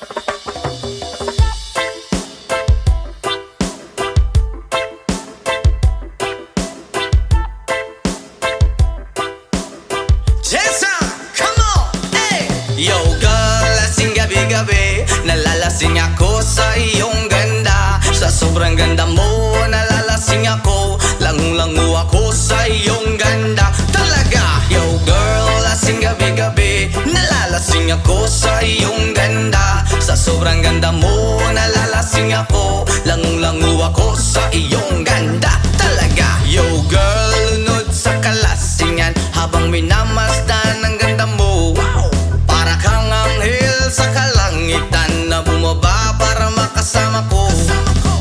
Yo girl, lasing gabi-gabi, nalalasing ako sa iyong ganda. Sa sobrang ganda mo, nalalasing ako, langung-langu ako sa iyong ganda. Talaga, yo girl, lasing gabi-gabi, nalalasing ako sa iyong ganda. Sa sobrang ganda mo, nalalasing ako, langung-langu ako sa iyong ganda. Talaga, yo girl, lunod sa kalasingan habang minamasdan ang ganda mo. Wow! Para kang anghel sa kalangitan na bumaba para makasama ko.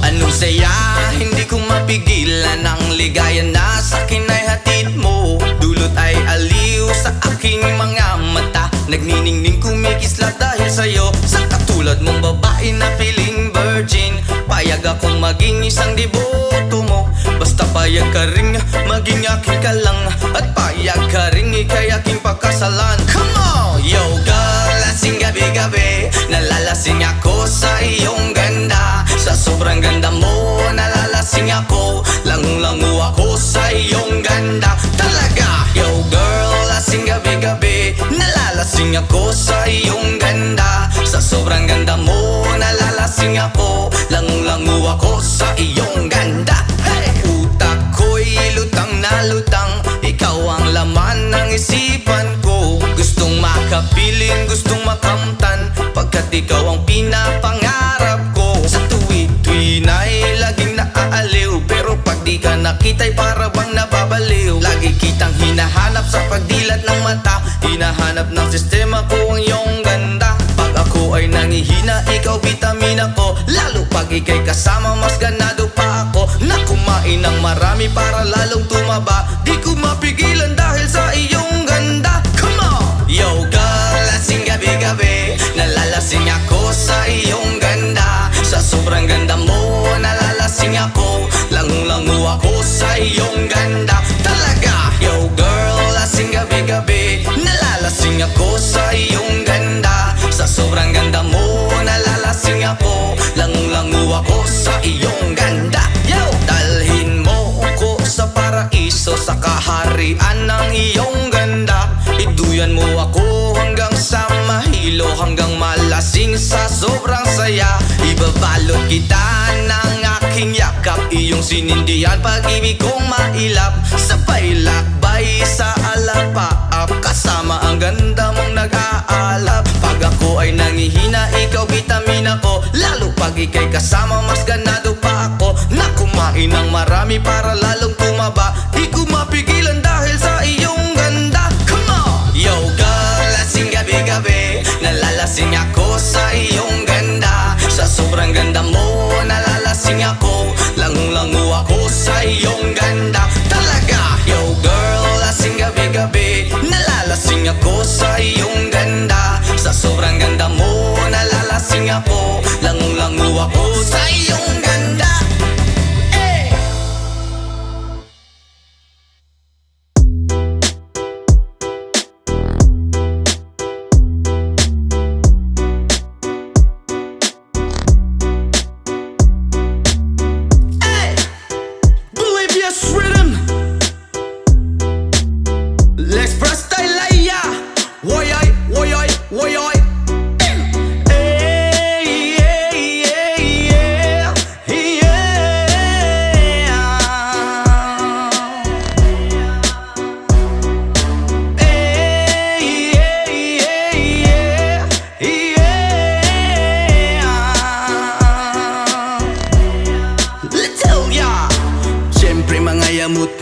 Anong saya, hindi ko mapigilan ang ligaya na sa akin ay hatid mo. Dulot ay aliw sa aking mga mata, nagniningning kumikislat dahil sa'yo. Sa katulad mong babae na feeling virgin, payag akong maging isang deboto mo. Basta payag ka ring maging aking ka lang, at payag ka ring ikay aking pagkasalan. Come on! Yo girl, lasing gabi-gabi, nalalasing ako sa iyong ganda. Sa sobrang ganda mo, nalalasing ako, langung-langu ako sa iyong ganda. Talaga, yo girl, lasing gabi-gabi, nalalasing ako sa iyong ganda. Sa sobrang ganda mo, nalalasing ako, langung-langu ako sa iyong ganda. Hey! Utak ko'y lutang na lutang, ikaw ang laman ng isipan ko. Gustong makapiling, gustong makamtan, pagkat ikaw ang pinapangarap ko. Sa tuwi-tuwi na'y laging naaaliw, pero pag di ka nakita'y para bang nababaliw. Lagi kitang hinahanap sa pagdilat ng mata, hinahanap ng sistema ko ang iyong ganda. Pag ako ay nangihina, ikaw vitamina ko, lalo pag ika'y kasama mas ganado pa ako. Na kumain ng marami para lalong tumaba, di ko mapigilan dahil sa iyong ganda. Come on! Yo girl, lasing gabi-gabi, nalalasing ako sa iyong ganda. Sa sobrang ganda mo, nalalasing ako, langung-langu ako sa iyong ganda. Talaga, yo girl, lasing gabi-gabi, nalalasing ako sa iyong ganda. Sa sobrang ganda mo, nalalasing ako, langung-langu ako sa iyong ganda. Yo! Dalhin mo ko sa paraiso, sa kaharian ng iyong ganda. Iduyan mo ako hanggang sa mahilo, hanggang malasing sa sobrang saya. Ibabalot kita ng aking yakap, iyong sinindihan pag-ibig kong mailap. Sabay lakbay sa alapaap, kasama ang ganda mong nag-aalap. Pag ako ay nangihina, ikaw vitamina ko, lalo pag ika'y kasama mas ganado pa ako. Na kumain ng marami para lalong tumaba, di ko mapigilan dahil sa iyong ganda. Come on! Yo girl, lasing gabi-gabi, nalalasing ako sa iyong ganda. Sa sobrang ganda mo, nalalasing ako, langung-langu ako sa iyong ganda. Talaga, yo girl, lasing gabi-gabi, nalalasing ako sa iyong ganda. Sa sobrang ganda mo, nalalasing ako, langung-langu ako sa iyong ganda.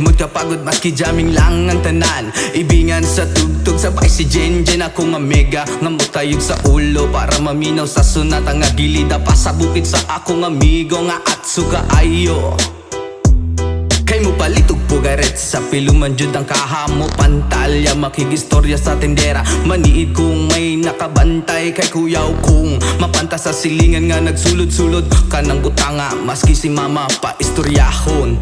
Mut kapagod maski jamming lang ang tanan, ibingan sa tugtog sabay si Jenjen. Ako nga mega nga mutayog sa ulo para maminaw sa sunata nga gilida pa sa bukid sa akong amigo nga atso kaayo. Kay mo palitog pugaret sa piluman jud ang kahamo, pantalya makigistorya sa tendera. Maniid kung may nakabantay kay kuyaw kung mapanta sa silingan nga nagsulod-sulod ka ng butanga, maski si mama pa istoryahon.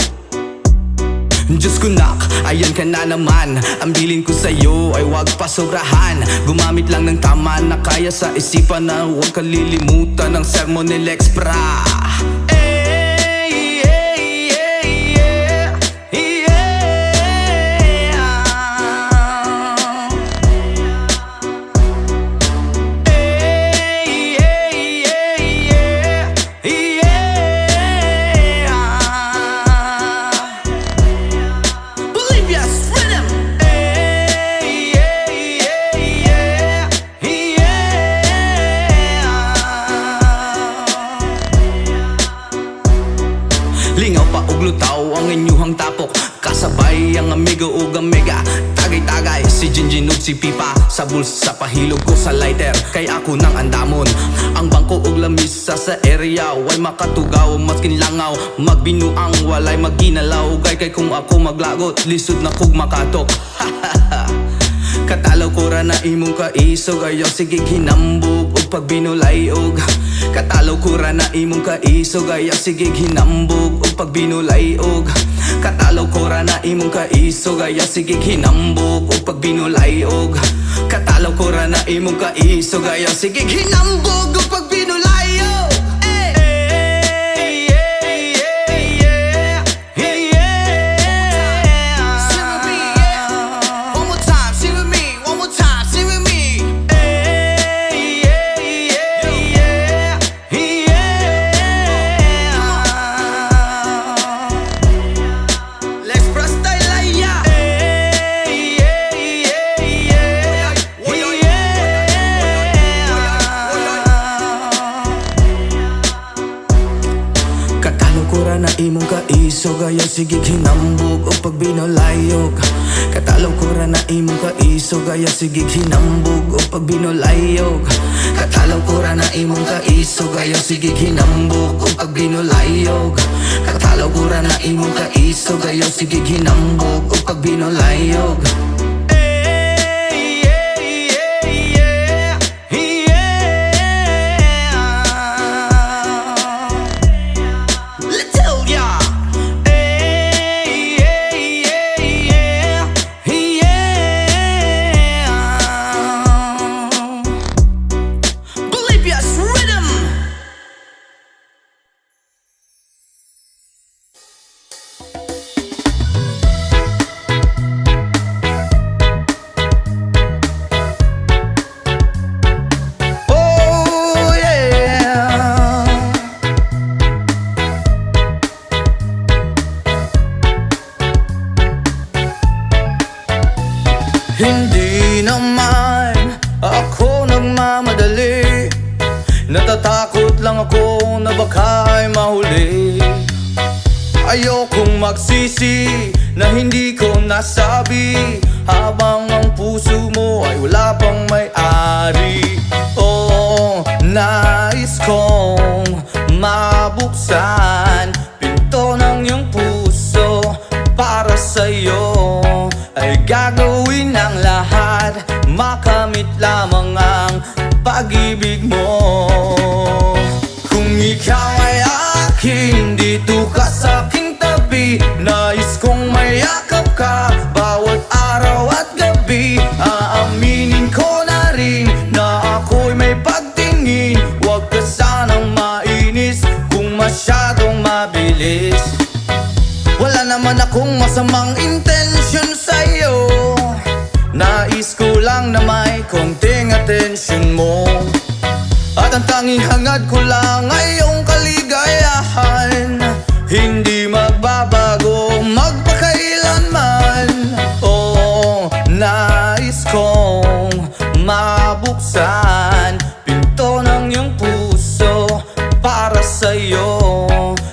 Diyos ko nak, ayan ka na naman. Ang bilin ko sa'yo ay wag pasobrahan. Gumamit lang ng tama na kaya sa isipan, na huwag kalilimutan ng sermon ni Lex Pra. Lingaw pa og lutaw ang inyuhang tapok, kasabay ang amigo ug ang mega. Tagay-tagay si Jinjin ug si Pipa, sa bulsa pahilog ko sa lighter, kay ako nang andamon. Ang bangko ug lamisa sa area, way makatugaw maskin langaw. Magbinuang walay maginalaw, kay kung ako maglagot, lisod na kog makatok. Katalaw ko ra na imong kaisog, ayaw sige hinambog ug pagbinulay og. Katalaw ko ra na imong kaisog, ayaw sige hinambog ug pagbinulay og. Katalaw ko ra na imong kaisog, ayaw sige hinambog ug pagbinulay og. Katalaw ko ra na imong kaisog, ayaw sige hinambog ug pagbinulay og. Na imong kaisog, ayaw sige hinambog o pagbinolayog. Katalaw ko ra na imong kaisog, ayaw sige hinambog o pagbinolayog. Katalaw ko ra na imong kaisog, ayaw sige hinambog o pagbinolayog. Katalaw ko ra na imong kaisog, ayaw sige hinambog o pagbinolayog. Hindi naman ako nagmamadali, natatakot lang ako na baka'y mahuli. Ayokong magsisi na hindi ko nasabi, habang ang puso mo ay wala pang may-ari. Oh, nais kong mabuksan pinto ng iyong puso, para sa'yo ay gagawin ang lahat, makamit lamang ang pag-ibig mo. Kung ikaw ay akin, dito ka sa aking tabi, nais kong mayakap ka bawat araw at gabi. Aaminin ko na rin na ako'y may pagtingin, huwag ka sanang mainis kung masyadong mabilis. Wala naman akong masamang intensyon sa'yo, nais ko lang na may konting atensyon mo. At ang tanging hangad ko lang ay iyong kaligayahan, hindi magbabago magpakailanman. Oh, nais kong mabuksan pinto ng iyong puso, para sa'yo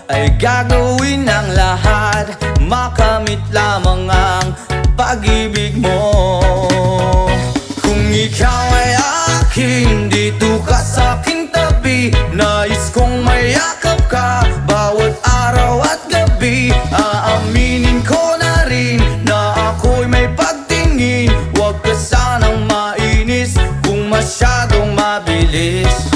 ay gagawin ang lahat, makamit lamang ang pag-ibig mo. Kung ikaw ay akin, dito ka sa aking tabi, nais kong mayakap ka bawat araw at gabi. Aaminin ko na rin na ako'y may pagtingin, huwag ka sanang mainis kung masyadong mabilis.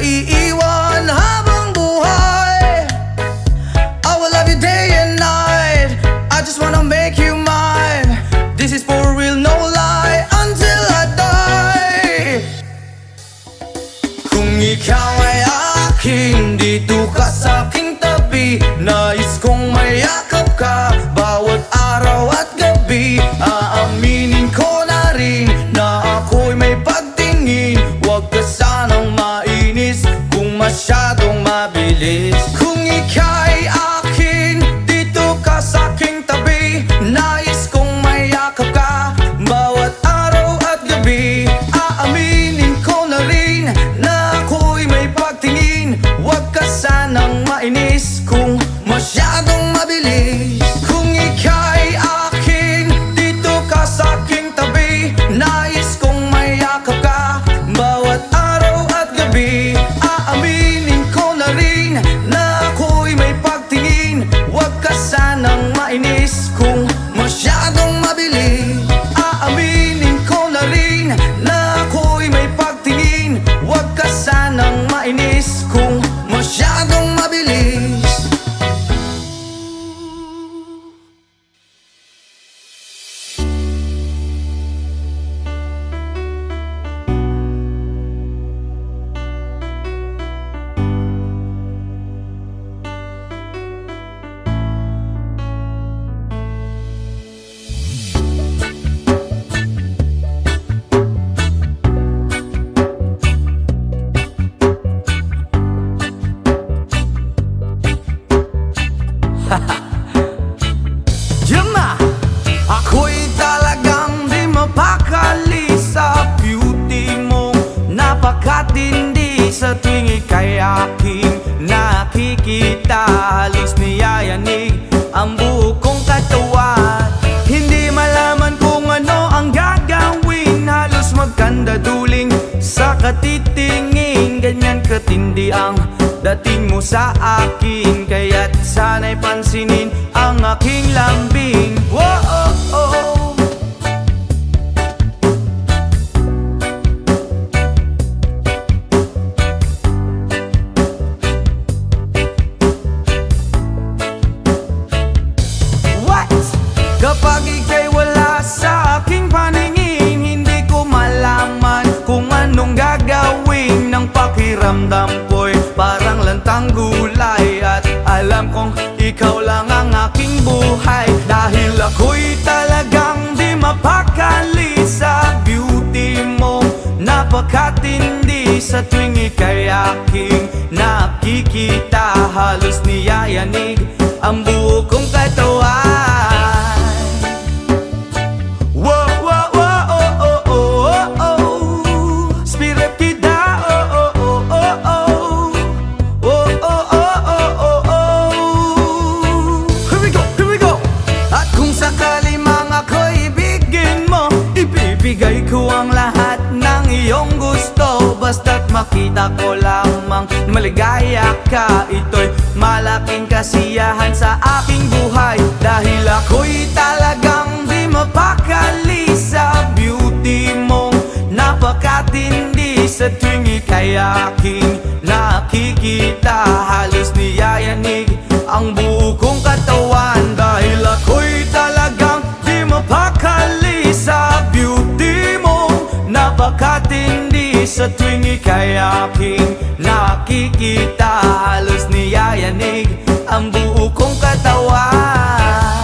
maiiwan habang buhay. I will love you day and night, I just wanna make you mine. This is for real, no lie, until I die. Kung ikaw ay akin, dito ka sa aking tabi. Nais kong mayakap ka bawat araw at gabi. Aaminin ko na rin na ako'y may pagtingin. Huwag ka sanang mainis kung masyadong mabilis. Kung ika'y akin, dito ka sa aking tabi. Nais kong mayakap ka bawat araw at gabi. Aaminin ko na rin na ako'y may pagtingin. Huwag ka sanang mainis kung masyadong mabilis. Kung ika'y akin, dito ka sa aking tabi. Nais kong mayakap ka bawat araw at gabi. Aaminin ko na rin na ako'y may pagtingin. Huwag ka sanang mainis kung masyadong mabilis. Aaminin ko na rin na ako'y may pagtingin. Huwag ka sanang mainis kung masyadong mabilis. Yama! Ako'y talagang di mapakali sa beauty mo. Napakatindi sa tuwing ika'y aking nakikita. Halos niyayanig ang buo kong katawan. Hindi malaman kung ano ang gagawin. Halos magkandaduling sa katitingin. Ganyan katindi ang dating mo sa akin, kaya't sana'y pansinin ang aking lambing. Whoa, oh, oh. What? Kapag ika'y wala sa aking paningin, hindi ko malaman kung anong gagawin. Ng pakiramdam ko'y parang lantang gulay, at alam kong ikaw lang ang aking buhay. Dahil ako'y talagang di mapakali sa beauty mo. Napakatindi sa tuwing ika'y aking nakikita. Halos niyayanig ang buo kong katawan. Whoa, whoa, whoa, oh, oh, oh, oh, oh. Spirit kita, oh, oh, oh, oh, oh. Oh, oh, oh, oh, oh, oh. Here we go, here we go. At kung sakali mang ako'y ibigin mo, ibibigay ko ang lahat ng iyong gusto. Basta't makita ko lamang maligaya ka, ito'y malaking kasiyahan sa aking buhay. Dahil ako'y talagang di mapakali sa beauty mong napakatindi. Sa tuwing ika'y aking nakikita, halos niyayanig ang buo kong katawan. Dahil ako'y talagang di mapakali sa beauty mong napakatindi. Sa tuwing ika'y aking nakikita, halos niyayanig ang buo kong katawan.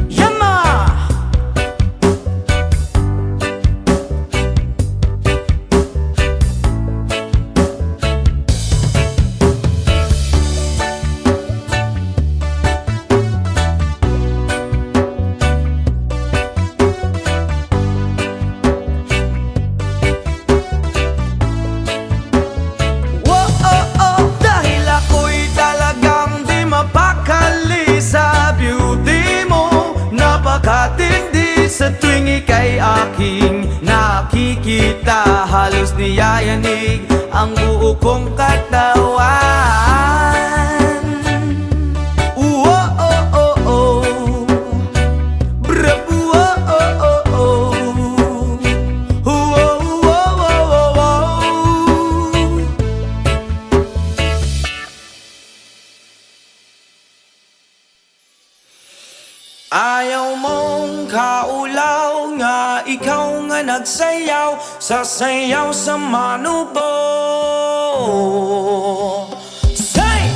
Yama! Sa tuwing ika'y aking nakikita, halos niyayanig ang buo kong katawan. Oh, oh, oh, oh. Bravo, oh, oh, oh, oh. Oh, ikaw nga nagsayaw, sasayaw sa manubo. Say!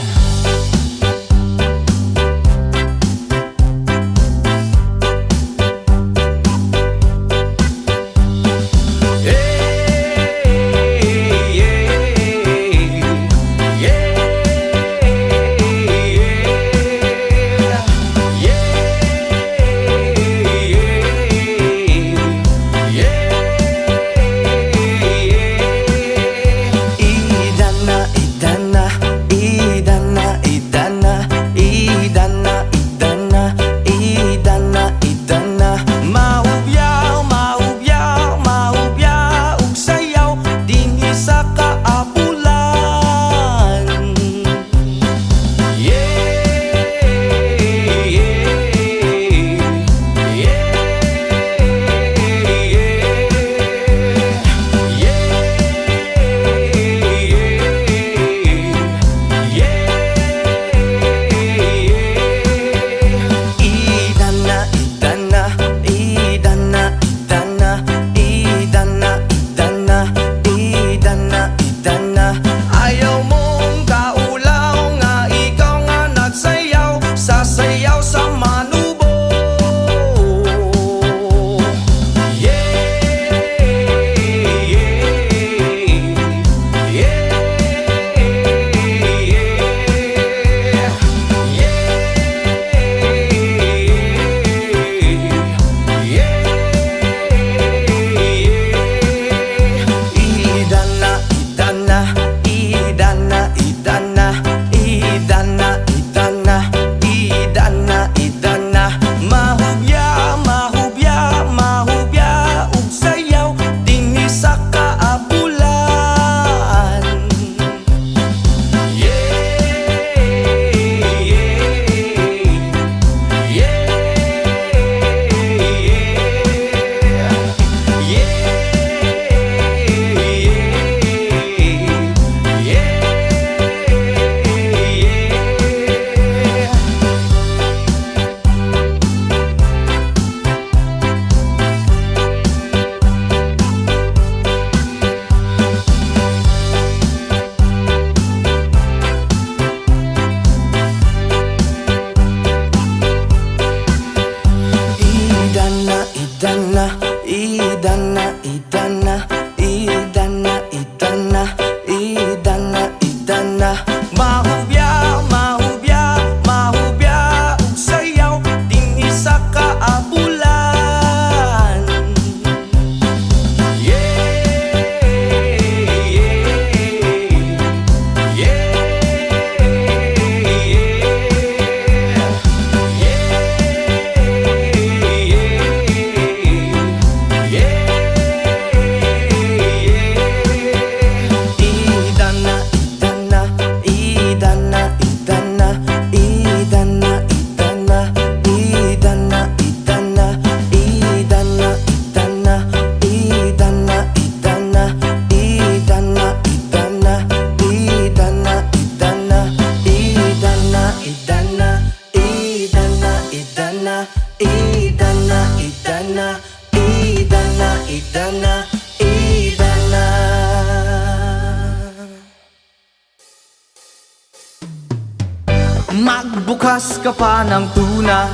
Magbukas ka pa ng tuna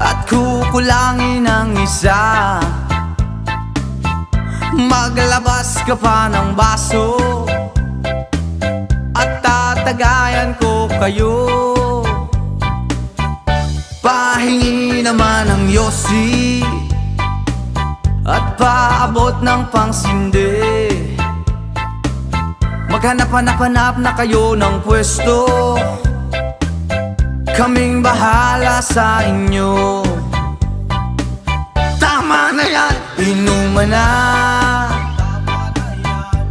at kukulangin ang isa. Maglabas ka pa ng baso at tatagayan ko kayo. Pahingi naman ng yosi at paabot ng pangsindi. Maghanap-hanap na kayo ng pwesto, kaming bahala sa inyo. Tama na yan, inuman na.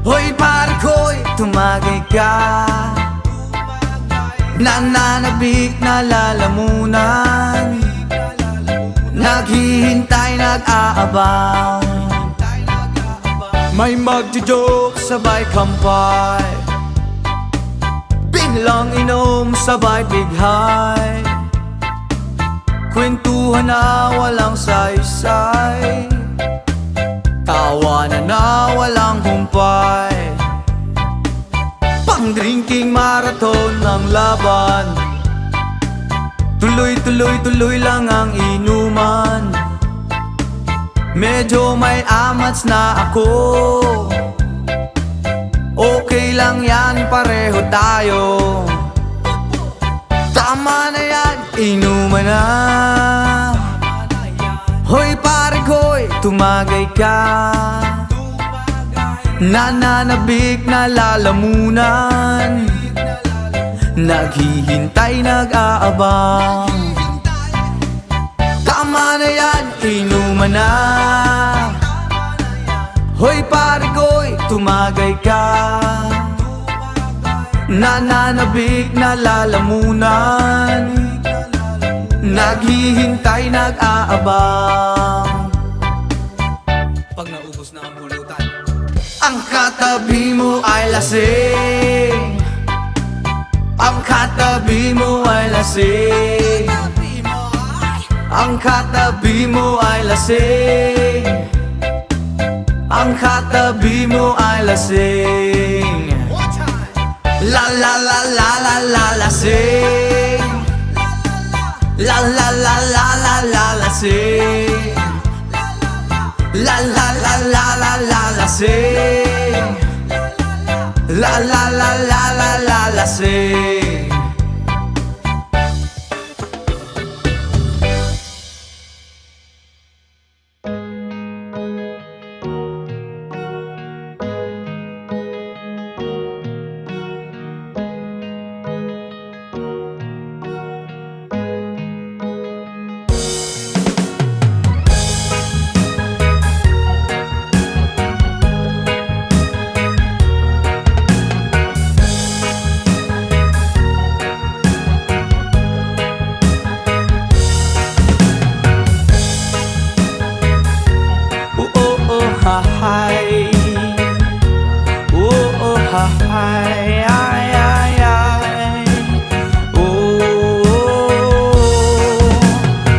Hoy pare ko'y tumagay ka. Nananabik na lalamunan, naghihintay, nag-aabang. May magjo-joke, sabay kampay, biglang inom, sabay bighay. Kwentuhan na walang saysay, tawanan na walang humpay, pang-drinking marathon ng laban. Tuloy lang ang inuman. Medyo may amats na ako, okay lang yan, pareho tayo. Tama na yan, inuman na. Hoy pare ko'y tumagay ka, nananabik na lalamunan, naghihintay, nag-aabang. Tama na yan, inuman na. Hoy pare ko'y tumagay ka, nananabik na lalamunan, naghihintay, nag-aabang. Pag naubos na ang pulutan, ang katabi mo ay lasing, ang katabi mo ay lasing, ang katabi mo ay lasing, ang katabi mo ay lasing. La la la la la la lasing, la la la la la la lasing, la la la la la la lasing, la la la la la la lasing. Hi, oh hi, ay.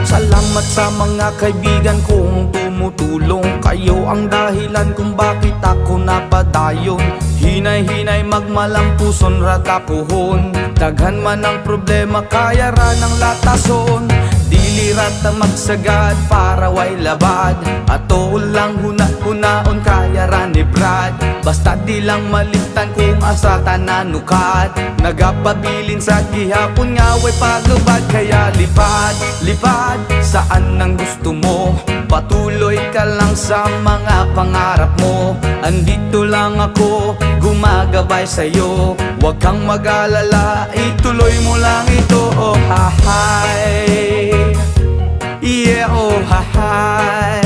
Salamat sa mga kaibigan kong tumutulong. Kayo ang dahilan kung bakit ako napadayon. Hinay-hinay magmalampuson ratapuhon. Daghan man ang problema kaya ra ng latason. Dilirat na magsagad para way labad. Ato lang huna-hunaon kaya ra ni Brad. Basta di lang maligtan kung asa tananukat. Nagapabilin sa gihapon nga way paglubad. Kaya lipad, lipad saan ang gusto mo. Patuloy ka lang sa mga pangarap mo. Andito lang ako, gumagabay sa'yo. Huwag kang mag-alala, ituloy mo lang ito. Oh hi, yeah, oh hi,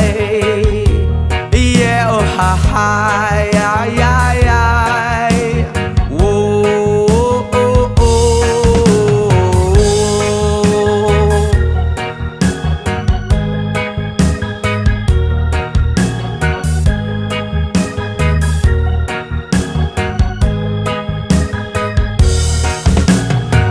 yeah, oh hi, ay, ay, ay. Whoa, oh, oh, oh.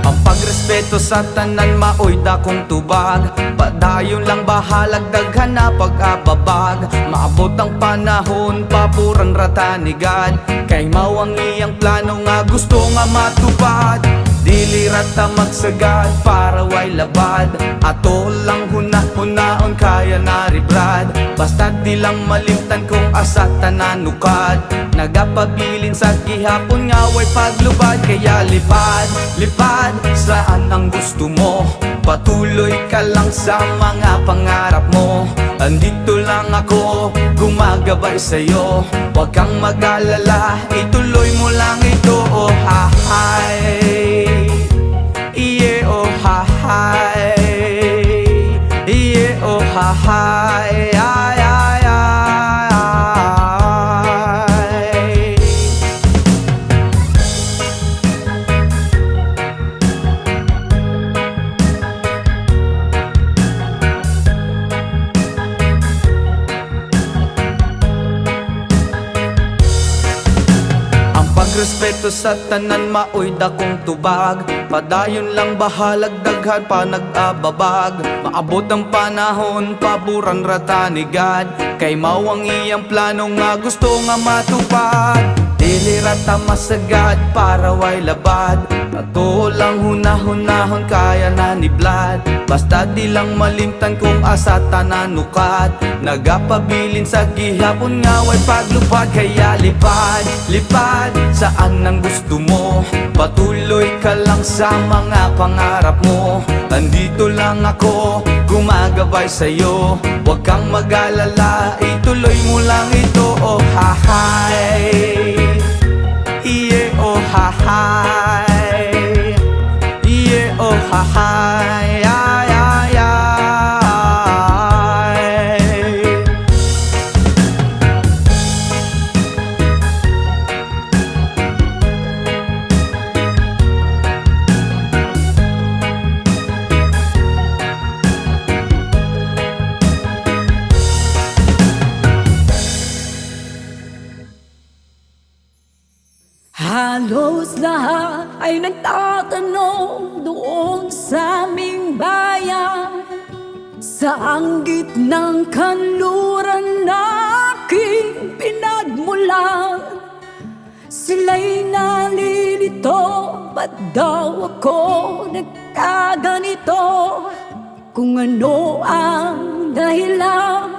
Ang pagrespeto sa tanan maoy dakong tubag. Padayon lang bahalag daghan na pag-ababag. Maabot ang panahon papurang ratanigad. Kay mao ang iyang plano nga gusto nga matupad. Dilirat ta magsagad para way labad. Ato lang huna-hunaon kaya na ribrad. Basta di lang malimtan kung asa tananukad. Nagapabilin sa gihapon nga way paglubad. Kaya lipad, lipad saan ang gusto mo. Patuloy ka lang sa mga pangarap mo. Andito lang ako, gumagabay sa'yo. Huwag kang mag-alala, ituloy mo lang ito. Oh hi, yeah, oh hi, yeah, oh hi, ay, ay, ay. Pagrespeto sa tanan maoy dakong tubag, padayon lang bahalag daghan pa nag-ababag. Maabot ang panahon paboran rata ni God, kay mawang iyang plano nga gusto nga matupad. Dili rata masagad para way labad, ato lang hunahunahon kaya na ni Vlad. Basta di lang malimtan kung asa tananukat, nagapabilin sa gihapon nga way paglupad. Kaya lipad, lipad saan ang gusto mo, patuloy ka lang sa mga pangarap mo. Andito lang ako, gumagabay sa'yo, huwag kang mag-alala, ituloy mo lang ito. Oh hahay, yeah, oh hahay, yeah, oh hahay, ay, ay, ay. Halos lahat ay nagtatanong doon sa aming bayan, saang gitnang kanluran na aking pinagmulan. Sila'y nalilito, ba't daw ako nagkaganito? Kung ano ang dahilan,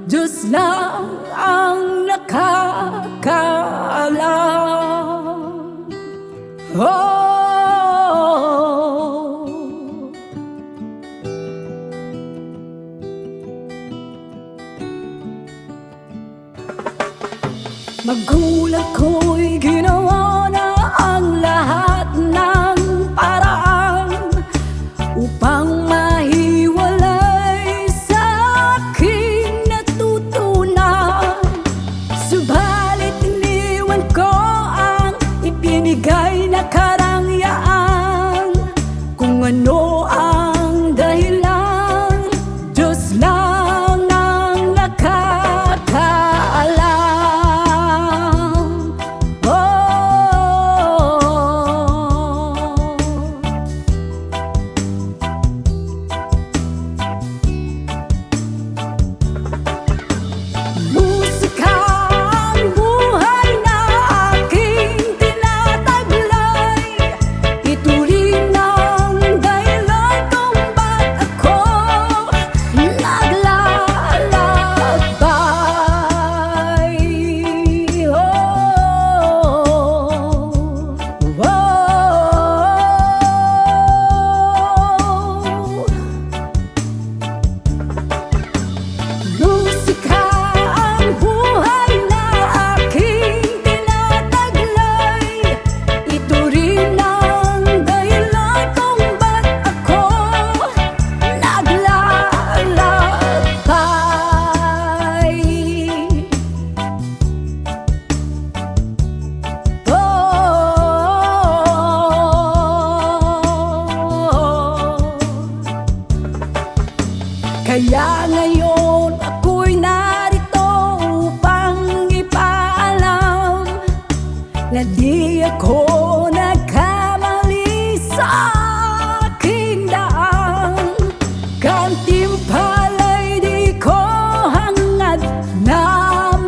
Diyos lang ang nakakaalam. Oh, magulang ko'y ginawa na ang lahat ng paraan upang mahiwalay sa aking natutunan. Subalit iniwan ko ang ibinigay na karangyaan. Kung ano ang dahilan, Diyos lang ang nakakaalam. Oh, musika ang buhay na aking tinataglay. Ito rin ang dahilan kung ba't ako naglalakbay. Oh, oh, musika ang buhay na aking tinataglay. Ito rin ang dahilan kung ba't ako naglalakbay. Kaya ngayon ako'y narito upang ipaalam na di ako nagkamali sa aking daan. Gantimpala'y di ko hangad na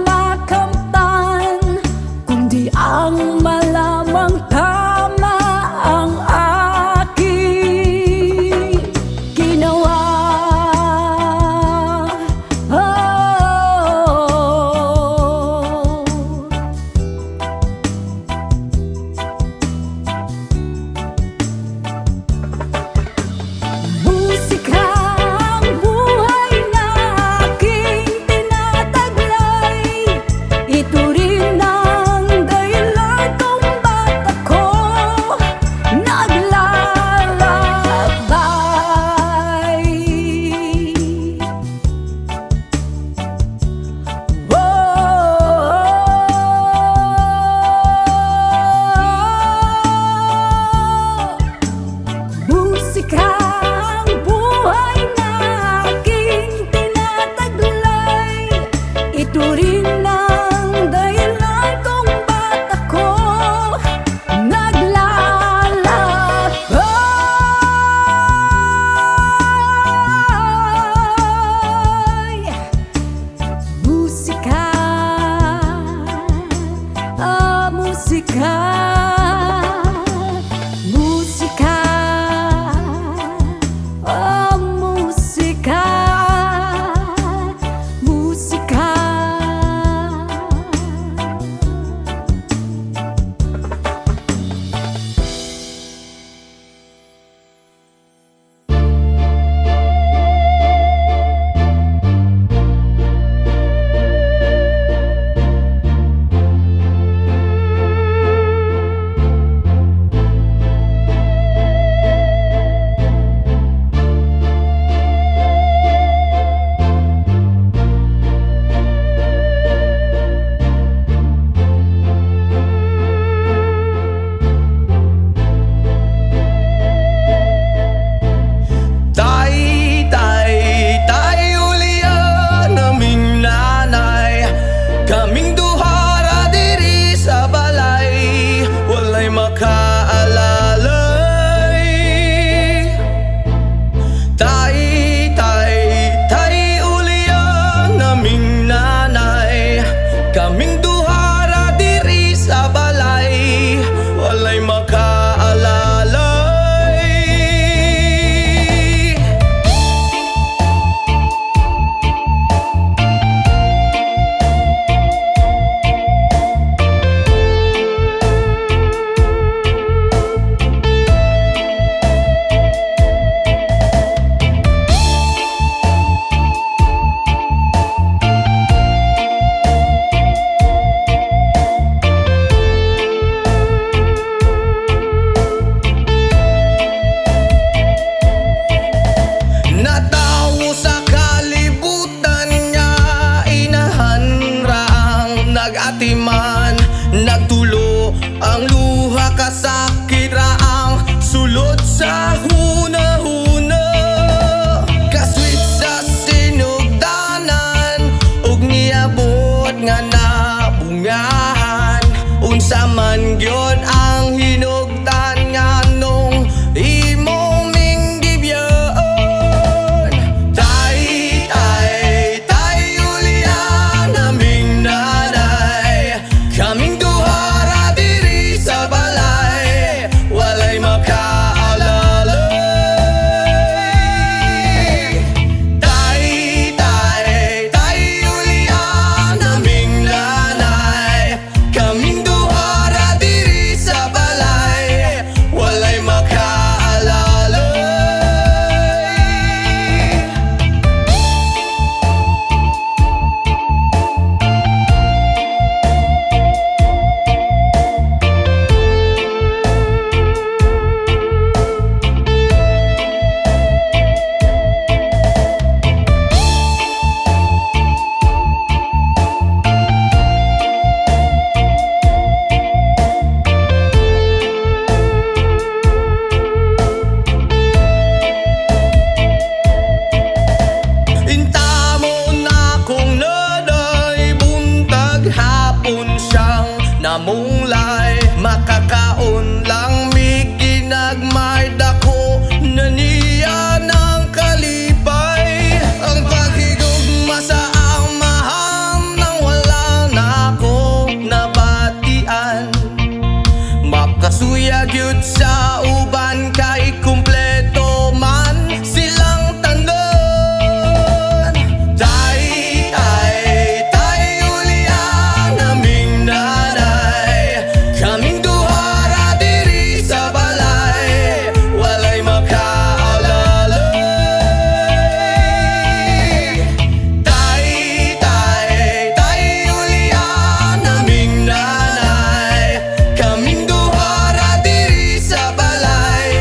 makamtan, kundi ang malamang tama ang aking ginawa. Oh, Kaming duha ra diri sa balay, walay makaalalay. Natawo sa kalibutan niya, inahan ra ang nag-atiman. Nagtulo ang luha, kasakit ra ang sulod sa hunahuna. Kaswit sa sinugdanan, ug niabot nga nabungahan. Unsa man gyud ang hinugdan nga nung imong minggibyon. Tay, tay, tay, Julian, aming nanay. Kaming duha ra diri sa balay, walay makaalalay. Tay, tay, tay, Julian, aming nanay. Kaming duha ra diri sa balay, walay makaalalay. Intamo na kung naday, buntag hapon siyang namunglay. Makakaon lang mi ginagmay, dako na niya ng kalipay. Ang paghigugma sa amahan, nang wala na ko nabatian. Makasuya gyud sa uban, kay kumpleto man silang tanan. Tay, tay, tay, Julian, aming nanay. Kaming duha ra diri sa balay, walay makaalalay. Tay, tay, tay, Julian, aming nanay. Kaming duha ra diri sa balay,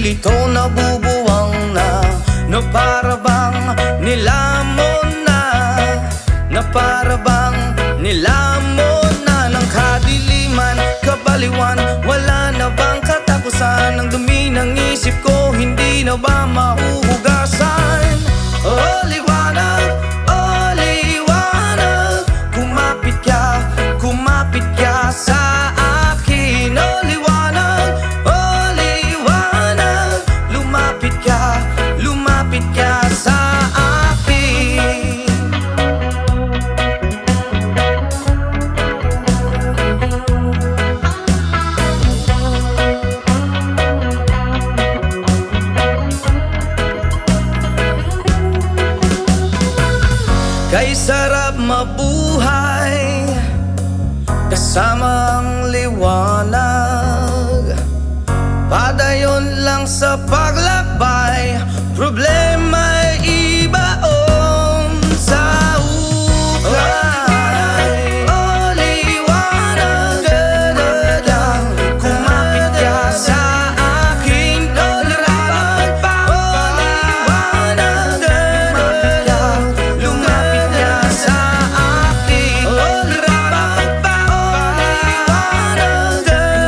lilito nabubuwang na para bang nilamon na para bang nilamon na ng kadiliman, kabaliwan. Wala na bang katapusan? Ang dumi ng isip ko, hindi na ba mahuhugasan? Oh liwanag, oh liwanag, kumapit ka sa akin. Oh liwanag, oh liwanag, lumapit ka sa akin. Kay sarap mabuhay kasama ang liwanag. Padayon lang sa paglakbay, problema'y ibaon sa ukay. Oh liwanag, kumapit ka sa akin. Oh liwanag, oh liwanag, lumapit ka sa akin. Oh liwanag, oh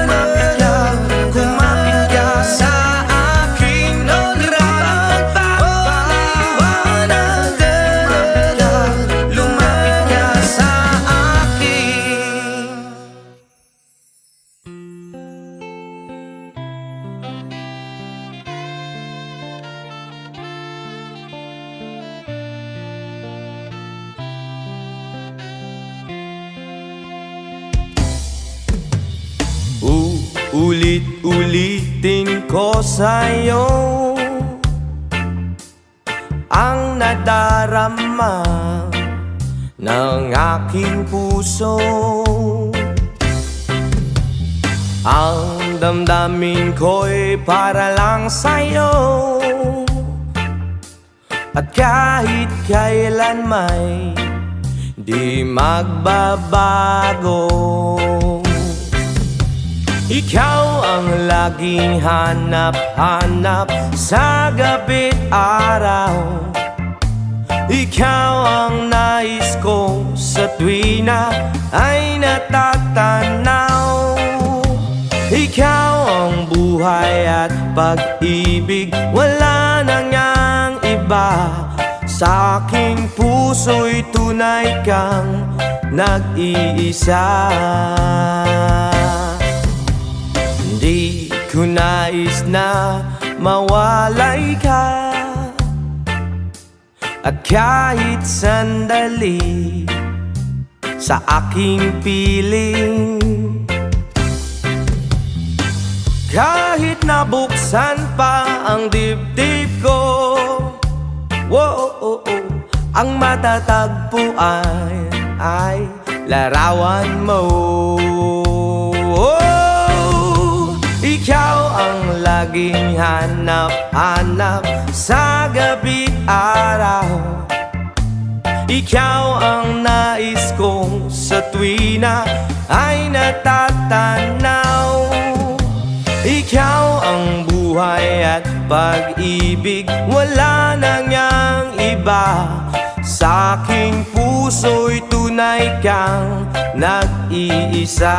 liwanag, kumapit ka sa akin. Oh liwanag, oh liwanag, lumapit ka sa akin. Ulit-ulitin ko sa'yo ang nadarama ng aking puso. Ang damdamin ko'y para lang sa'yo, at kahit kailan may di magbabago. Ikaw ang laging hanap-hanap sa gabi't araw. Ikaw ang nais ko sa tuwi na ay natatanaw. Ikaw ang buhay at pag-ibig, wala nang ngang iba. Sa aking puso'y tunay kang nag-iisa. Di ko nais na mawalay ka, at kahit sandali sa aking piling. Kahit nabuksan pa ang dibdib ko, ang matatagpuan ay larawan mo. Ikaw ang laging hanap-hanap sa gabi't araw. Ikaw ang nais kong sa tuwi na ay natatanaw. Ikaw ang buhay at pag-ibig, wala nang ngang iba. Sa aking puso'y tunay kang nag-iisa.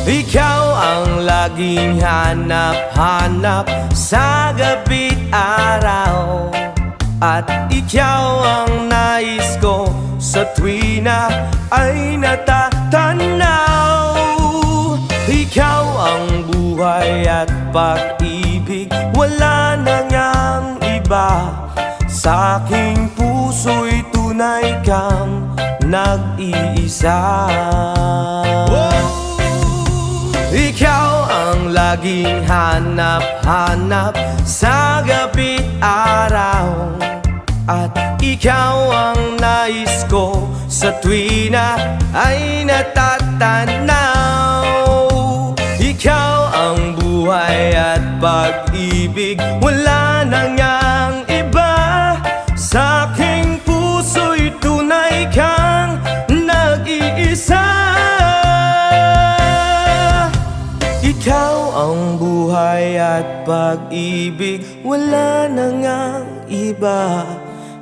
Ikaw ang laging hanap-hanap sa gabi't araw, at ikaw ang nais ko sa tuwi na ay natatanaw. Ikaw ang buhay at pag-ibig, wala nang ngang iba. Sa aking puso'y tunay kang nag-iisa. Ikaw ang laging hanap-hanap sa gabi't araw. At ikaw ang nais ko sa tuwi na ay natatanaw. Ikaw ang buhay at pag-ibig, wala na ngang iba. Sa aking puso'y tunay kang nag-iisa. Ikaw ang buhay at pag-ibig, wala na ngang iba.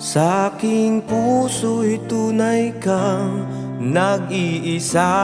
Sa aking puso'y tunay kang nag-iisa.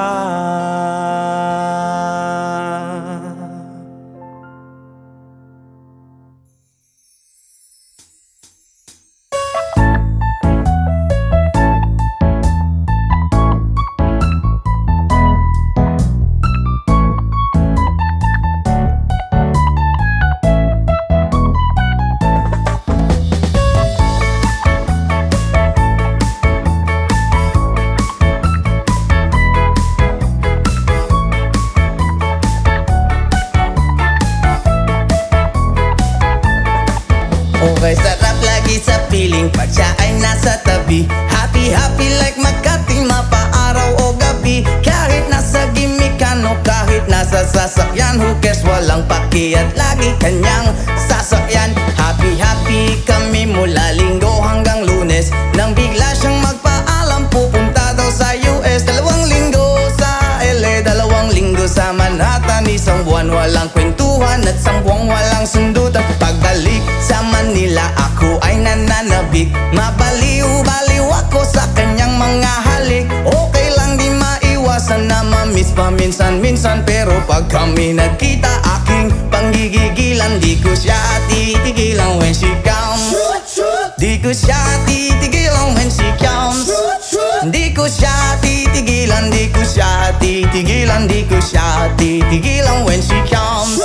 Okay, sarap lagi sa piling pag siya ay nasa tabi. Happy, happy like Makati, mapaaraw o gabi. Kahit nasa gimikan o kahit nasa sasakyan, who cares, walang paki at lagi kanyang sasakyan. Happy, happy kami mula Linggo hanggang Lunes. Nang bigla siyang magpaalam, pupunta daw sa US. 2 linggo sa LA, 2 linggo sa Manhattan. Isang buwan walang kwentuhan at 1 buwang walang sundutan. Pagbalik sa Manila, ako ay nananabik. Mabaliw-baliw ako sa kanyang mga halik. Okay lang di maiwasan na mamiss paminsan-minsan, pero pag kami nagkita, aking panggigigilan. Di ko siya titigilan when she comes. Di ko siya titigilan when she comes. Di ko siya titigilan, di ko siya titigilan, di ko siya titigilan when she comes.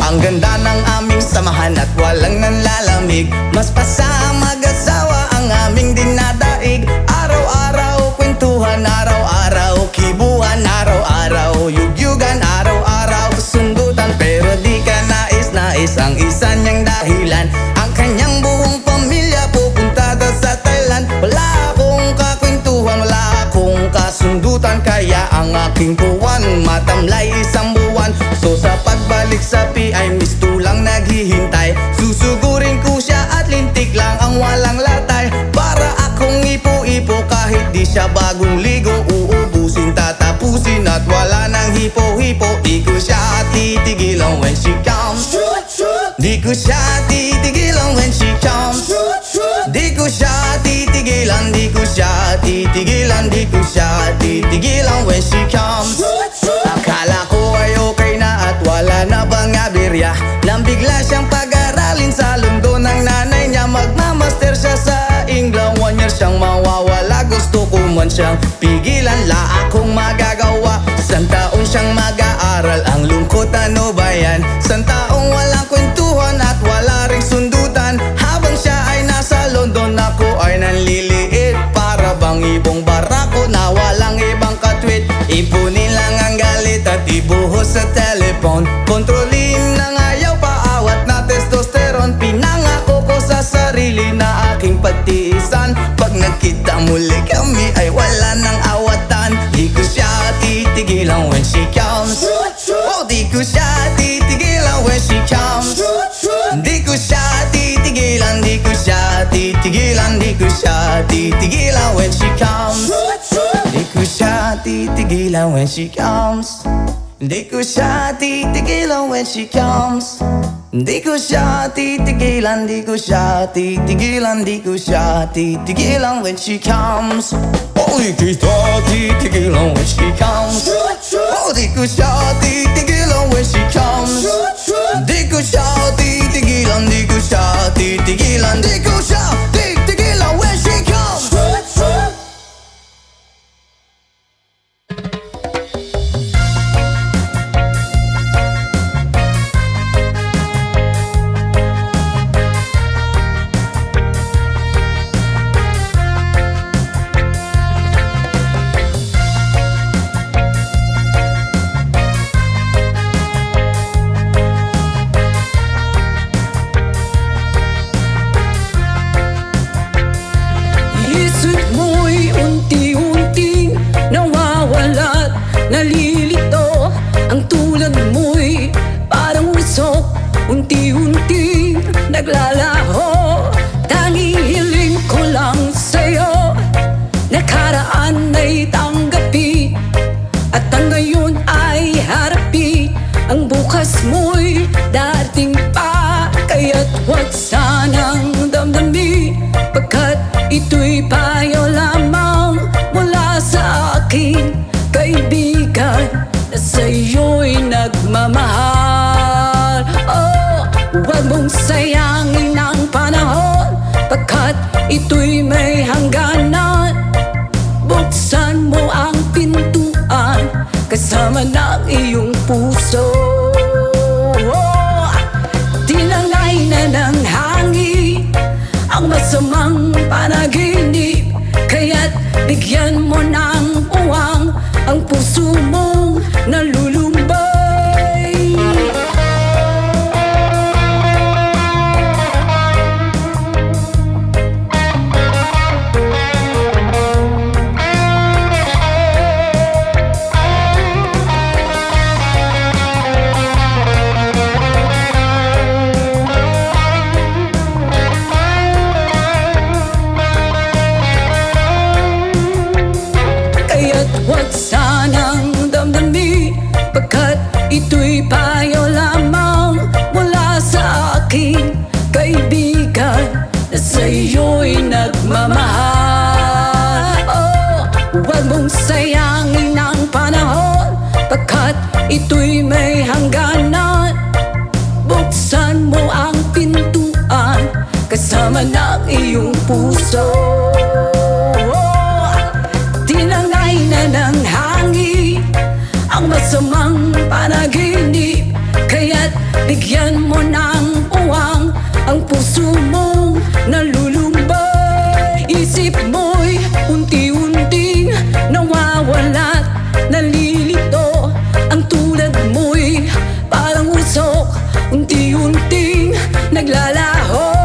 Ang ganda ng aming samahan at walang nanlalamig. Mas pasa mag-asawa ang aming dinadaig. Araw-araw kwentuhan, araw-araw kibuhan, araw-araw yugyugan, araw-araw sundutan. Pero di ka nais-nais ang isa niyang dahilan. Ang kanyang buong pamilya pupunta daw sa Thailand. Wala akong kakwentuhan, wala akong kasundutan. Kaya ang aking puwan matamlay 1 buwan. So sa pagbalik sa PI, misto lang naghihintay. Susugurin ko siya at lintik lang ang walang latay. Para akong ipo-ipo kahit di siya bagong ligo. Uubusin, tatapusin at wala nang hipo-hipo. Di ko siya titigilan when she comes. Di ko siya titigilan when she comes. Di ko siya titigilan, di ko siya titigilan, di ko siya titigilan when she comes. Akala ko ay okay na at wala na bang aberya. Nang bigla siyang pag-aralin sa London ng nanay niya. Magmamaster siya sa England, 1 year siyang mawawala. Gusto ko man siyang pigilan, la akong magagawa. 1 taon siyang mag-aaral, ang lungkot ano ba yan? 1 taong walang kwentuhan at wala ring sundutan. Habang siya ay nasa London, ako ay nanliliit. Para bang ibong barako na walang ibang katwit. Ipunin lang ang galit at ibuhos sa telephone. Kontrolin ng ayaw, paawat na testosterone. Pinangako ko sa sarili na aking pagtiisan. Pag nagkita muli kami ay wala nang awatan. Di ko siya titigilan when she comes. Oh, di ko siya titigilan when she comes. Di ko siya titigilan, di ko siya titigilan, di ko siya titigilan when she comes. Di ko siya titigilan when she comes. Di ko siya titigilan when she comes. Di ko siya titigilan, di ko siya titigilan, di ko siya titigilan when she comes. Oh, di ko siya titigilan when she comes. Oh, di ko siya titigilan when she comes. Di ko siya titigilan, di ko siya titigilan, di ko siya titigilan when she comes. sana'y tanggapin, at ang ngayon ay harapin. Ang bukas mo'y dating pa, kaya't huwag sanang damdamin, pagkat ito'y payo lamang mula sa akin, kaibigan, na sa'yo'y nagmamahal. Oh, huwag mong sayangin ang panahon, pagkat ito'y may hangganan. Buksan mo ang pintuan, kasama ng iyong puso. Oh, tinangay na ng hangin ang masamang panaginip, kaya't bigyan mo ng uwang ang puso mong nalulumbay. Kaya't huwag sanang damdamin, pagkat ito'y payo lamang mula sa akin, kaibigan, na sa'yo'y nagmamahal. Oh, huwag mong sayangin ang panahon, pagkat ito'y may hangganan. Buksan mo ang pintuan, kasama ng iyong puso. Tinangay na ng hangin ang masamang panaginip, kaya't bigyan mo ng uwang ang puso mong nalulumbay. Isip mo'y unti-unting nawawala't nalilito, ang tulad mo'y parang usok, unti-unting naglalaho.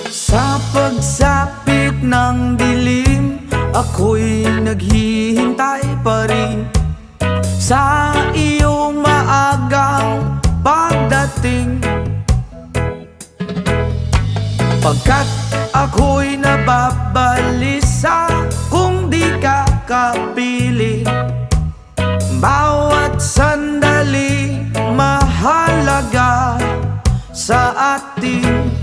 Sa pagsapit ng dilim, ako'y naghihintay pa rin sa iyong maagang pagdating, pagkat ako'y nababalisa kung di ka kapiling. Bawat sandali mahalaga sa atin,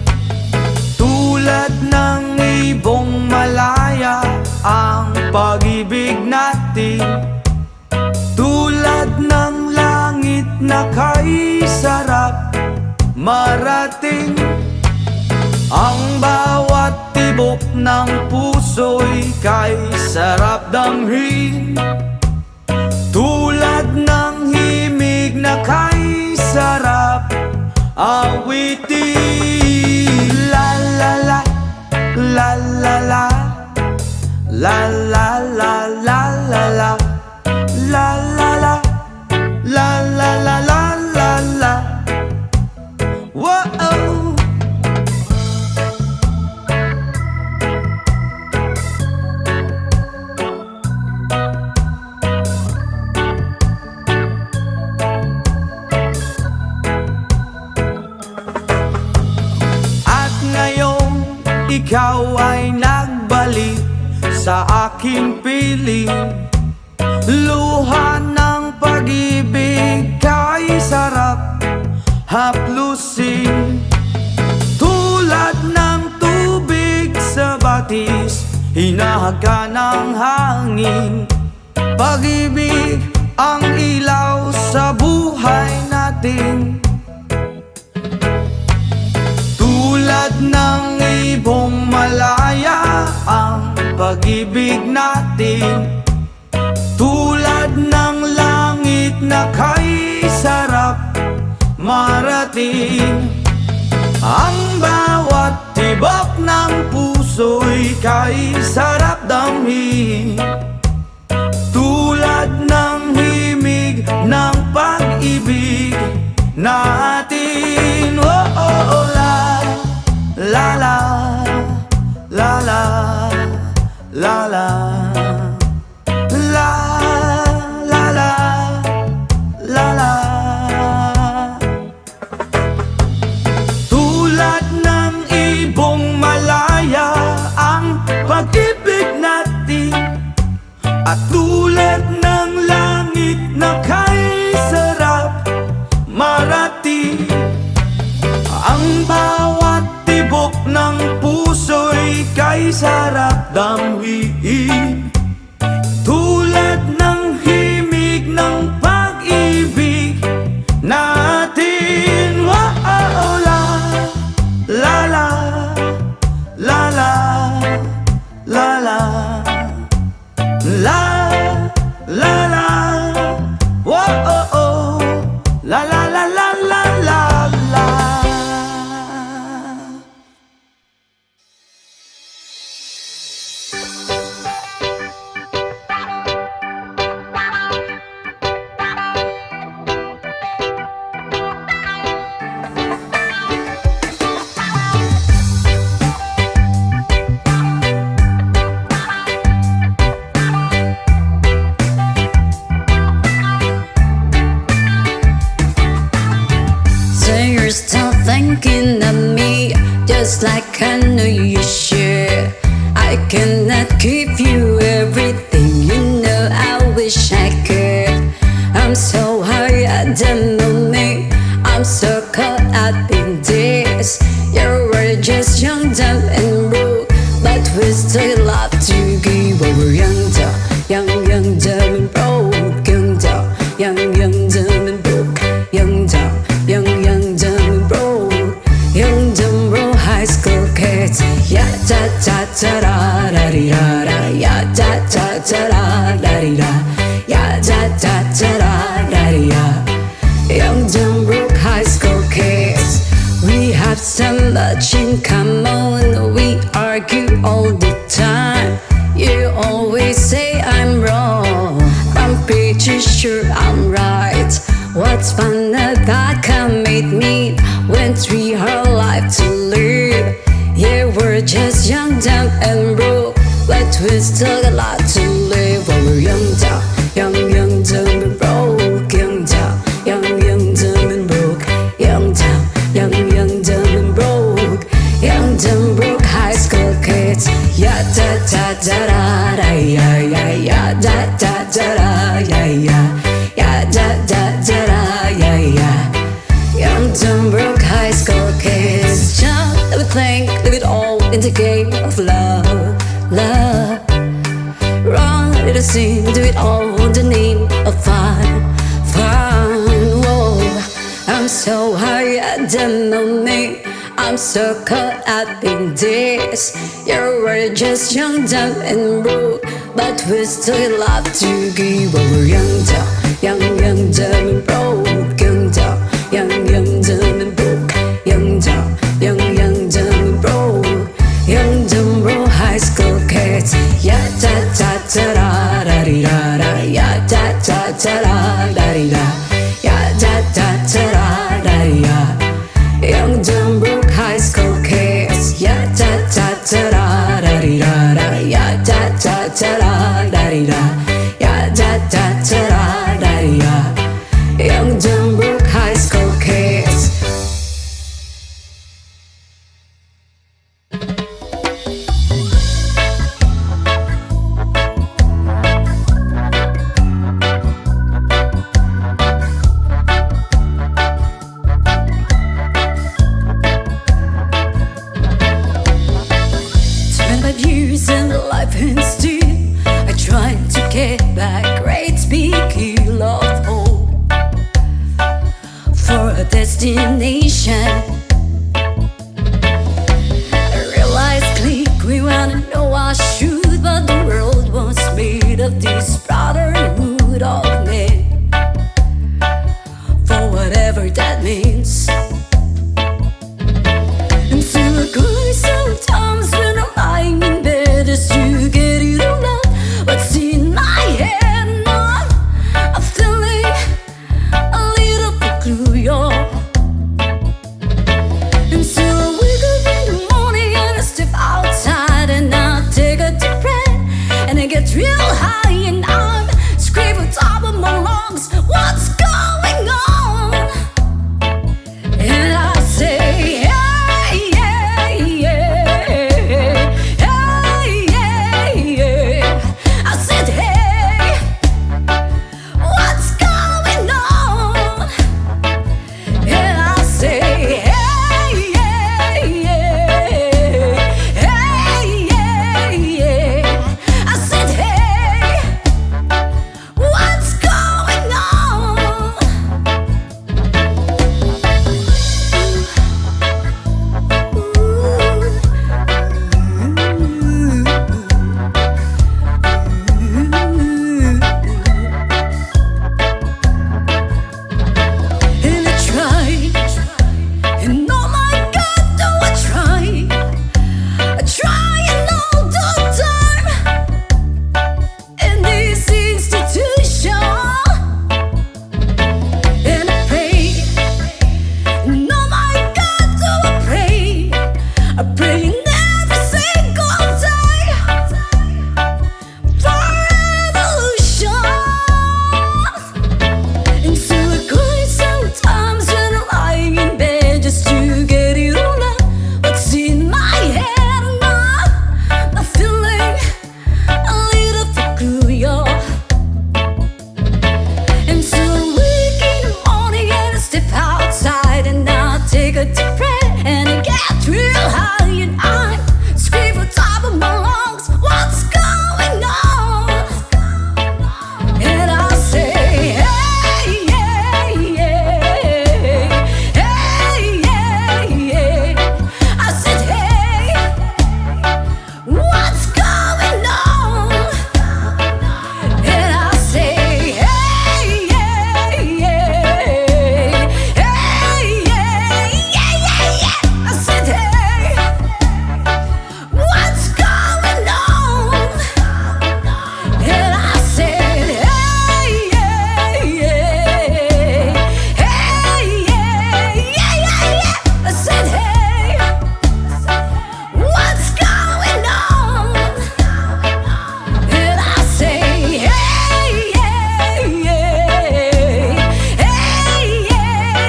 tulad ng ibong malaya ang pag-ibig natin, tulad ng langit na kay sarap marating. Ang bawat tibok ng puso'y kay sarap damhin, tulad ng himig na kay sarap awitin. La la la, la la la, la la la la la la, la la la, la la la la la la. Whoa. Ikaw ay nagbalik sa aking piling, luha ng pag-ibig kay sarap haplusin, tulad ng tubig sa batis, hinahaga ng hangin. Pag-ibig ang ilaw sa buhay natin, tulad ng ibong malaya ang pag-ibig natin, ng langit na kay sarap marating. Ang bawat tibok ng puso'y kay sarap damhin, tulad ng himig ng pag-ibig natin. Oh, oh, oh, la, la, la, la, la, la, la, la, la, la, la, la. Tulad ng ibong malaya ang pag-ibig natin, at tulad ng langit na kay sarap marating. Ang bawat tibok ng puso'y kay sarap damhin, tulad ng himig ng pag-ibig natin. Oh, oh, oh, la, la, la, la, la, la, la, la, la, la, oh, oh, oh, la, la, la, la, la, la, la. So you're still thinking of me, just like I know you should. I cannot give you everything, you know I wish I could. I'm so high at the moment, I'm so caught up in this. You were just young, dumb and broke, but we still love to give over. Young, dumb, dumb and broke. Young, dumb and broke. Young, dumb and broke. Young, dumb, broke high school kids. Ya da da da da da di da da. Ya da da da da da di da. Ya da da da da da di da. Young, dumb, broke high school kids. We have so much in common. We argue all the time. You always say I'm wrong, I'm pretty sure I'm right. What's fun about commit me when we have life to live? Yeah, we're just young, dumb and broke, but we still got a lot to live. While we're young, dumb and broke. Young, dumb and broke. Young, dumb and broke. Young, dumb, broke high school kids. Ya da da da da da ya ya ya da da da da ya ya ya da da da da ya ya. Young, dumb, broke high school kids. Jump, let me think, leave it all in the game of love, love. Run, let us sing, do it all in the name of fun, fun. Whoa, I'm so high at the moment, I'm so caught up in this. You were just young, dumb and broke, but we still love to give. While we're young, dumb and broke. Young, dumb and broke. Young, dumb and broke. Young, dumb, broke high school kids. Ya da da da da da di da da. Ya da da da da da di da. Ya da da da da da di da. Young, dumb, broke high school kids. Ya da da da da da di da da. Ya da da da da da di da. Ya da da da da da di da. Young, dumb, broke high school kids. Years and life and still I try to get back great big hill of hope for a destination. I realize click, we wanna know our truth, but the world was made of this brotherhood of real high and I'm screaming top of my lungs. What's going on? And I say, hey, yeah, yeah, hey, yeah, yeah. I said, hey, what's going on? And I say, hey, yeah, yeah, hey, yeah, yeah. I said, hey, what's going on? And I tried, and oh my God, do I try? I try and all the time in this institution, and I pray, and oh my God, do I pray? I pray every single day for revolution. And so I cry sometimes when I'm lying in bed just to get it all out. What's in my head now? I'm feeling a little peculiar. And so I wake in the morning and I step outside and I take a deep breath and I get real high and I'm screaming top of my lungs. What's going on? And I say, hey, yeah, yeah, hey, yeah, yeah. I said, hey, what's going on? And I say, hey, yeah, yeah, hey, yeah, yeah. I said, hey, what's going on? And I said, hey, yeah, yeah, hey, yeah. I said, hey, what's going on? And I say, hey, yeah, yeah, hey, yeah.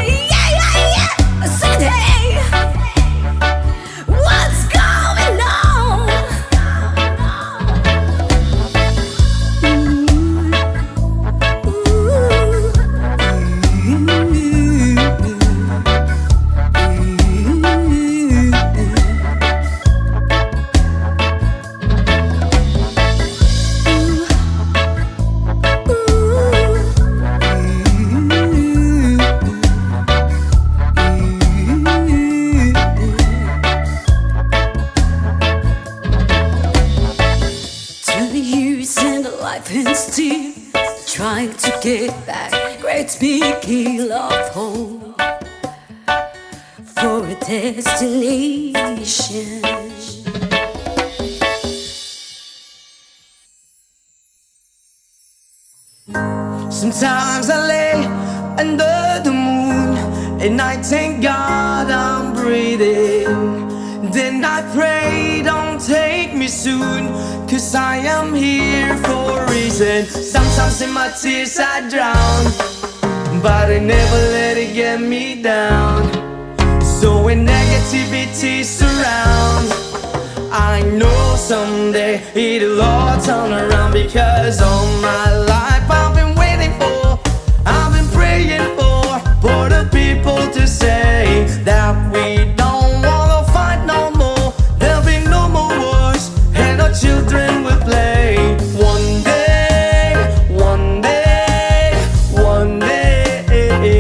I said, hey, what's going on? To the years and the life and still trying to get back great big hill of hope for a destination. Sometimes I lay under the moon and I thank God I'm breathing. Then I pray, don't take me soon, 'cause I am here for a reason. Sometimes in my tears I drown, but I never let it get me down. So when negativity surrounds, I know someday it'll all turn around. Because all my life I've been waiting for, I've been praying for the people to say that we don't wanna fight no more. There'll be no more wars and our children will play. One day, one day, one day,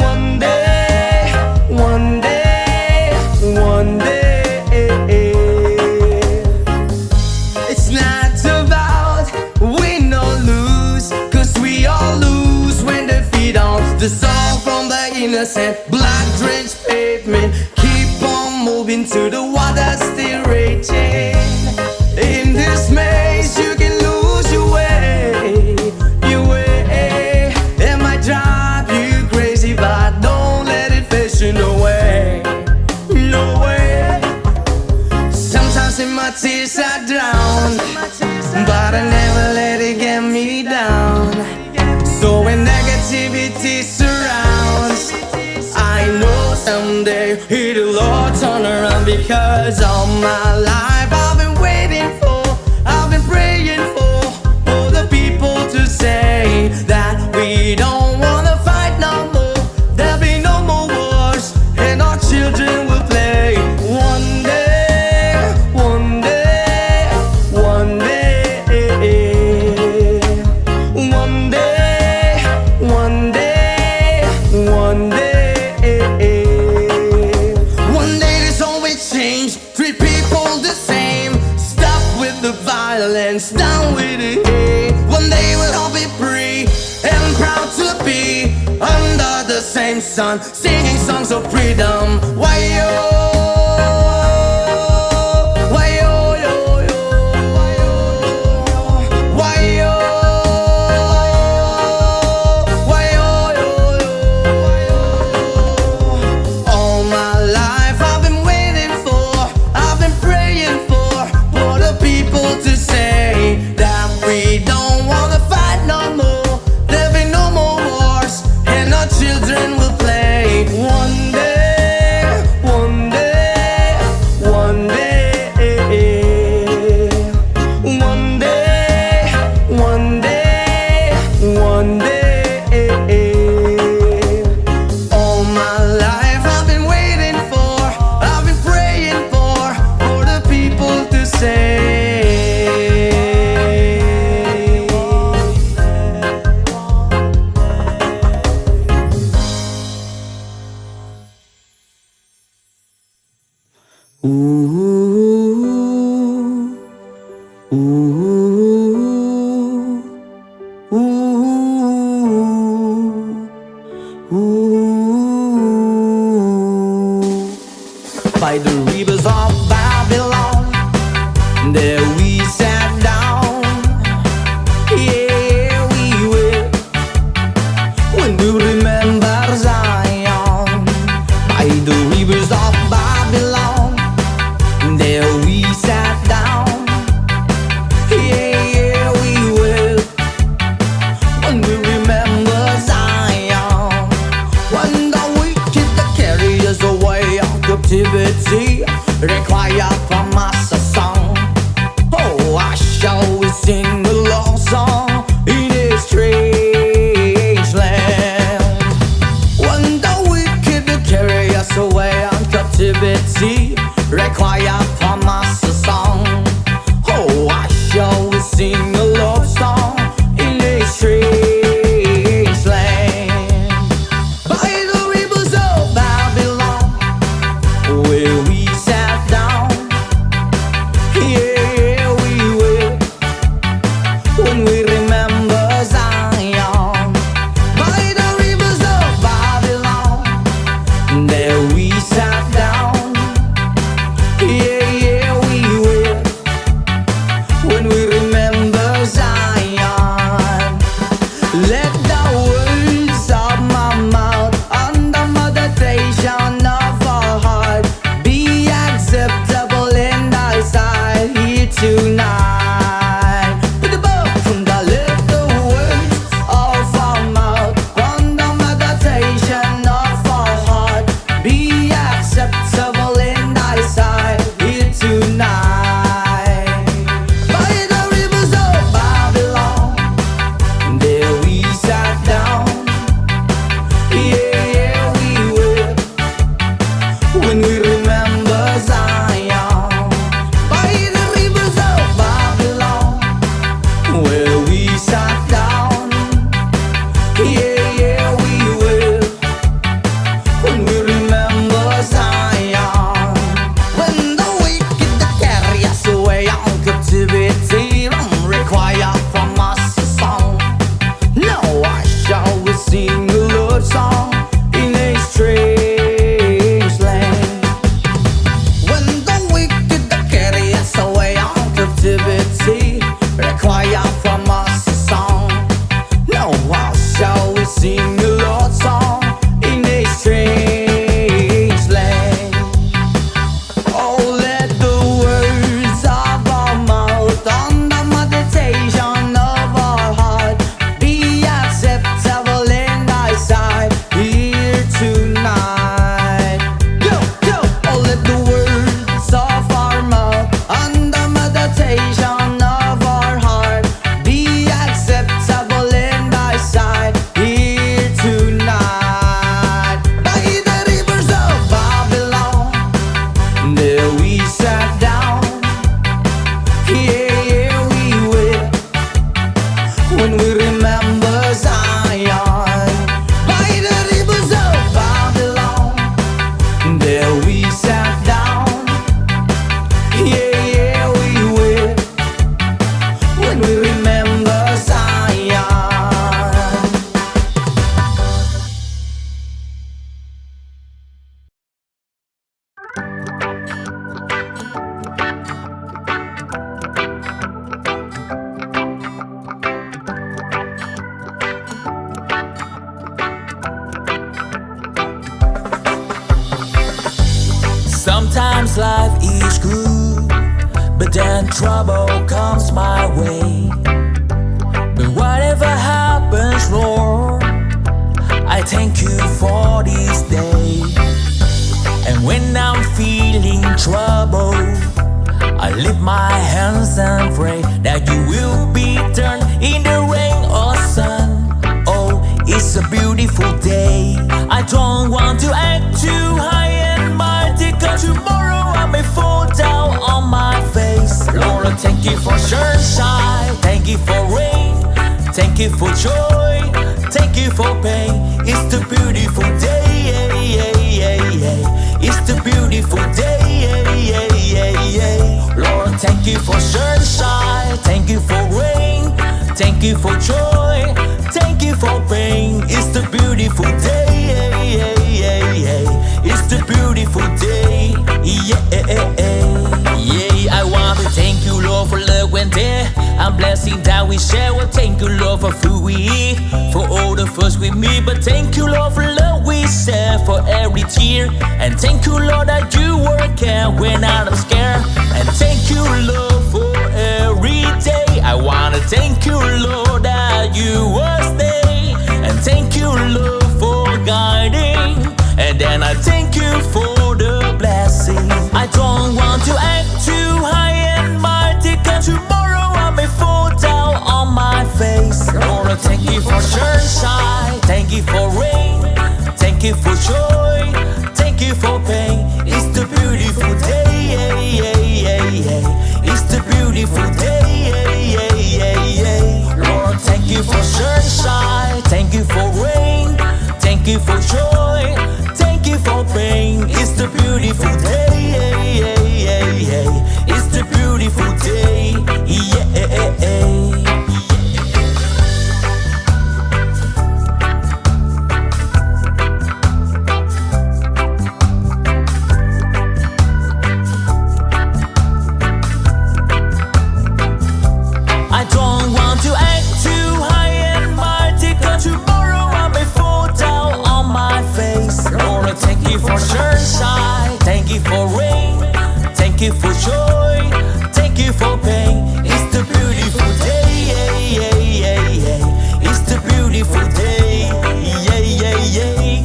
one day, one day, one day. It's not about win or lose, 'cause we all lose when the feet on the song from the innocent. Blood drenched pavement, keep on moving to the water still raging. In this maze you can lose your way, your way. It might drive you crazy, but don't let it face you, no way, no way. Sometimes in my tears I drown, 'Cause all my life I've been waiting for, I've been praying for the people to say that we don't wanna fight no more. There'll be no more wars, and our children will play. One day, one day, one day, one day, one day, one day. One day this always change, treat people the same. Stop with the violence, down with the hate. One day we'll all be free and proud to be under the same sun, singing songs of freedom. Why yo? Why yo yo yo? Why yo? Why yo yo yo? All my life I've been waiting for, I've been praying for the people to say that we don't wanna fight no more. There'll be no more wars, and our children will play. One day, one day, one day, one day, one day, one day. All my life I've been waiting for, I've been praying for the people to say. Ooh, ooh, ooh, ooh. By the rivers of Babylon, there we sat down. Yeah, we will. When we remember Zion, by the rivers of Babylon, there we sat down. Yeah, when trouble comes my way. But whatever happens, Lord, I thank you for this day. And when I'm feeling trouble, I lift my hands and pray that you will be turned in the rain or sun. Oh, it's a beautiful day. I don't want to act too high and mighty, 'cause tomorrow I may fall down on my face. Lord, thank you for sunshine, thank you for rain, thank you for joy, thank you for pain. It's the beautiful day. It's the beautiful day. Lord, thank you for sunshine, thank you for rain, thank you for joy, thank you for pain. It's the beautiful day. It's the beautiful day. I want to thank you, Lord, for love and there and blessing that we share. Well, thank you, Lord, for food we eat, for all the first with me. But thank you, Lord, for love we share, for every tear. And thank you, Lord, that you work out when I'm scared. And thank you, Lord, for every day. I wanna thank you, Lord, that you will stay. And thank you, Lord, for guiding. And then I thank you for the blessing. I don't want to act too high and mighty, 'cause tomorrow I may fall down on my face. Lord, thank you for sunshine, thank you for rain, thank you for joy, thank you for pain. It's the beautiful day. It's the beautiful day. Lord, thank you for sunshine, thank you for rain, thank you for joy, thank you for pain. It's the beautiful day. It's the beautiful day. I don't want to act too high and mighty, 'cause tomorrow I may fall down on my face. Lord, thank you for sunshine, thank you for rain, thank you for joy, thank you for pain. It's the beautiful day. It's the beautiful day.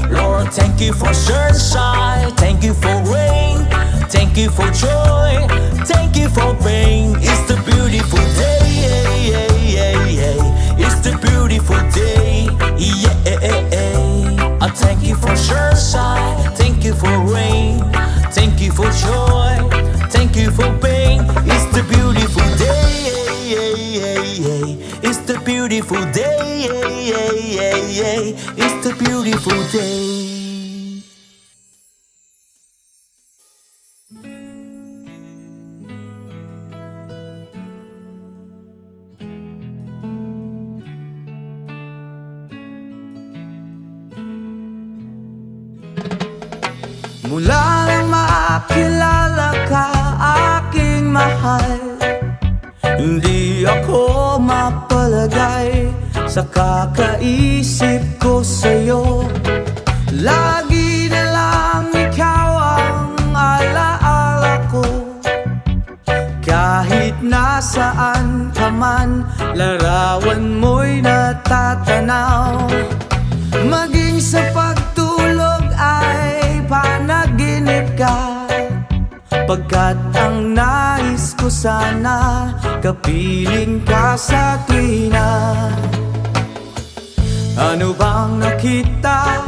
Lord, thank you for sunshine, thank you for rain, thank you for joy, thank you for pain. It's the beautiful day. It's the beautiful day. I thank you for sunshine, thank you for rain, thank you for joy, thank you for pain. It's the beautiful day. It's the beautiful day. It's the beautiful day. Mula nang makilala ka, aking mahal, hindi ako mapalagay sa kakaisip ko sa'yo. Lagi na lang ikaw ang alaala ko. Kahit nasaan ka man, larawan mo'y natatanaw. Maging sa pagtulog ay panaginip ka, pagkat ang nais ko sana, kapiling ka sa tuwina. Ano bang nakita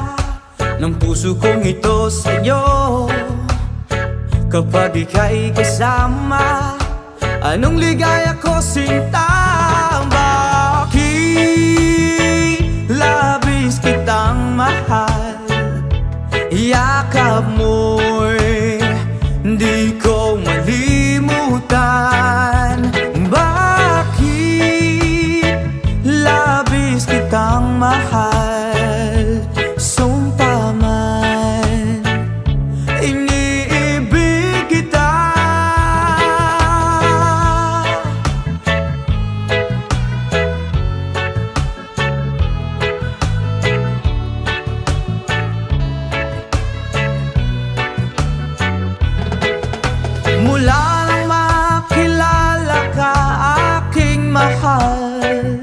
ng puso kong ito sa'yo? Kapag ika'y kasama, anong ligaya ko sinta? Bakit labis kitang mahal? Yakap mo'y di ko malimutan. Bakit labis kitang mahal? Sumpa man, iniibig kita. mahal.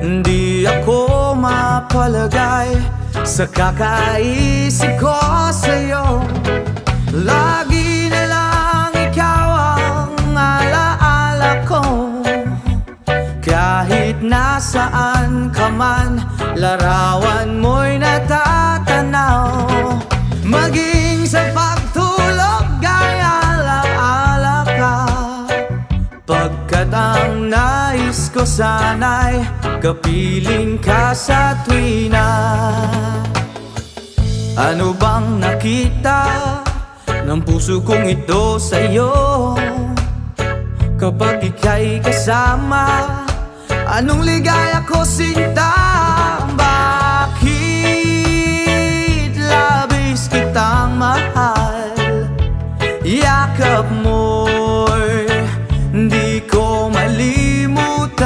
Hindi ako mapalagay sa kakaisip ko sa'yo. Lagi na lang ikaw ang alaala ko. Kahit nasaan ka man, larawan mo'y natatanaw. Maging sa pagtulog ay alaala ka. Pagkat ang nais ko sana'y kapiling ka sa tuwina. Ano bang nakita ng puso kong ito sa'yo? Kapag ika'y kasama, anong ligaya ko sinta? Bakit labis kitang mahal? Yakap mo'y di ko malimutan.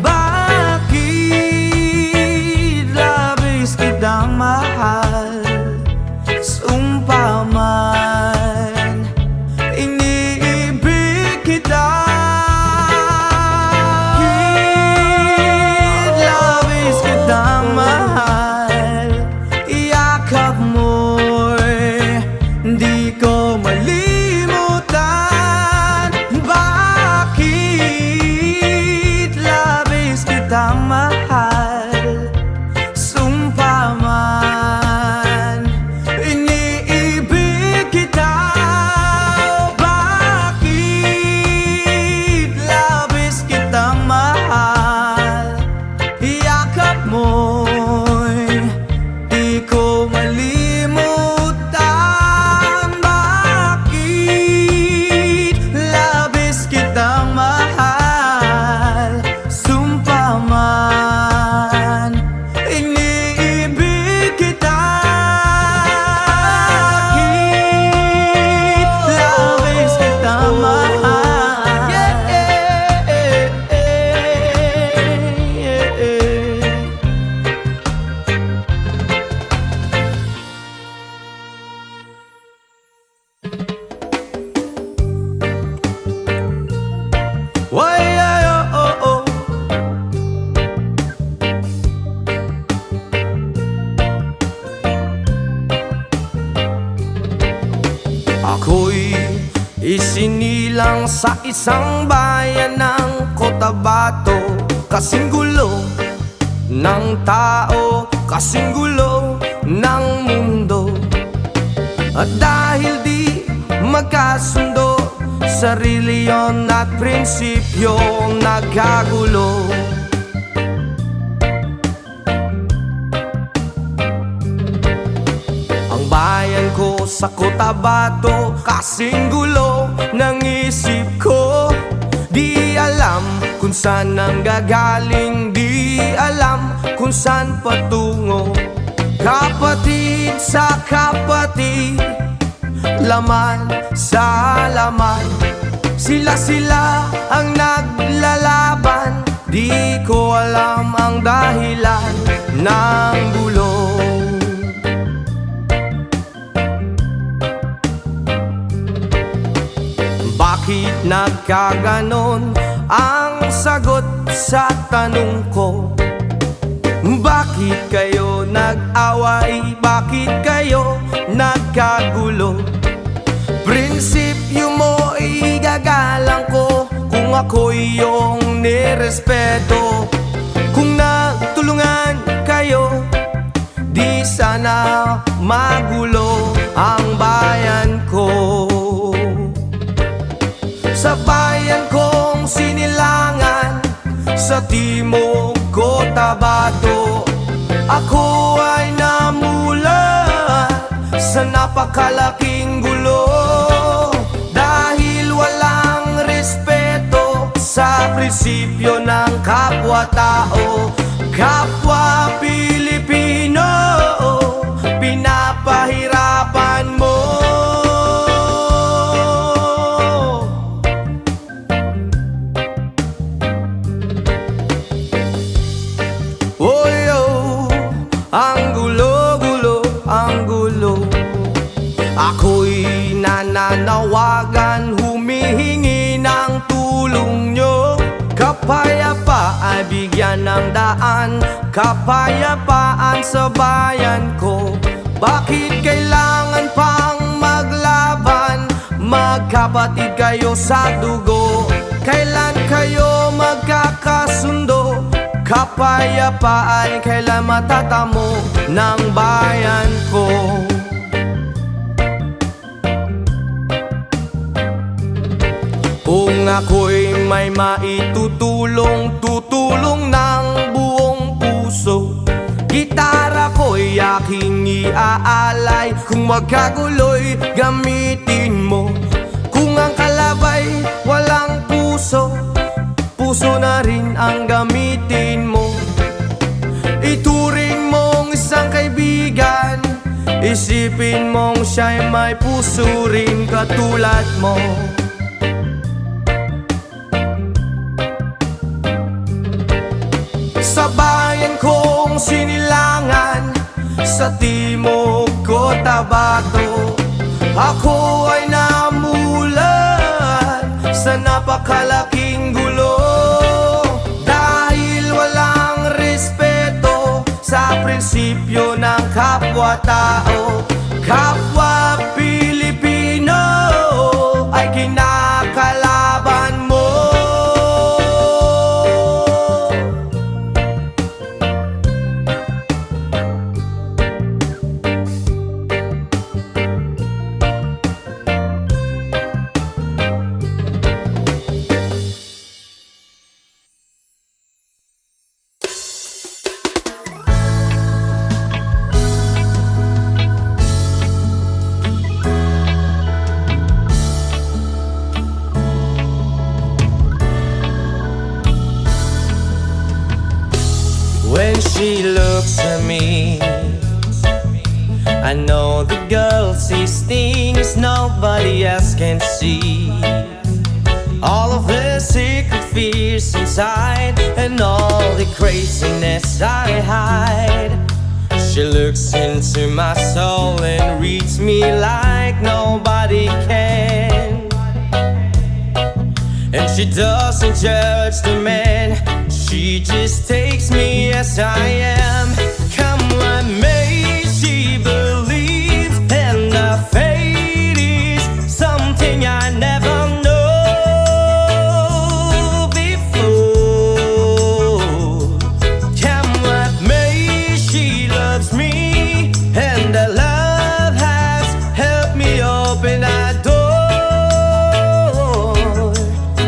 Bakit labis kitang mahal? Sumpa man, iniibig kita. Bakit labis kitang mahal? Yakap mo'y di ko malimutan. Bakit labis kitang mahal? Sumpa man, iniibig kita. Bakit labis kitang mahal? Yakap mo'y di ko malimutan. Bakit labis kitang mahal? Sumpa man, iniibig kita. Bakit labis kitang mahal? Why, oh, oh. Ako'y isinilang sa isang bayan ng Cotabato. Kasing gulo ng tao, kasing gulo ng mundo. At dahil di magkasundo sa reliyon at prinsipyo, nagkagulo. Ang bayan ko sa Cotabato, kasing gulo ng isip ko. Di alam kung saan nanggagaling, di alam kung saan patungo. Kapatid sa kapatid, laman sa laman, sila ang naglalaban. Di ko alam ang dahilan ng gulo. Bakit nagkaganon? Ang sagot sa tanong ko. Bakit kayo nag-away? Bakit kayo nagkagulo? Prinsipyo mo igagalang ko kung ako iyong nirespeto. Kung nagtulungan kayo, di sana magulo ang bayan ko. Sa bayan kong sinilangan, sa timog Cotabato, ako ay namulat sa napakalaking gulo. Dahil walang respeto sa prinsipyo ng kapwa-tao, kapwa Pilipino, pinapahirapan mo. Ang gulo-gulo, ang gulo. Ako'y nananawagan, humihingi ng tulong nyo. yan ang daan, kapayapaan sa bayan ko. Bakit kailangan pang maglaban? Magkapatid kayo sa dugo. Kailan kayo magkakasundo? Kapayapaan kailan matatamo ng bayan ko? Kung ako'y may maitutulong, tutulong ng buong puso. Gitara ko'y aking iaalay, kung magkaguloy, gamitin mo. Kung ang kalabay walang puso, puso na rin ang gamitin mo. Ituring mong isang kaibigan, isipin mong siya'y may puso rin katulad mo. Sa bayan kong sinilangan, sa timog Cotabato, ako ay namulat sa napakalaking gulo. Dahil walang respeto sa prinsipyo ng kapwa-tao, kapwa Pilipino ay kinakalaban mo. When she looks at me, I know the girl sees things nobody else can see. All of the secret fears inside, and all the craziness I hide. She looks into my soul and reads me like nobody can. And she doesn't judge the man, she just takes me as I am. Come what may, she believes, and the fate is something I never knew before. Come what may, she loves me, and the love has helped me open that door,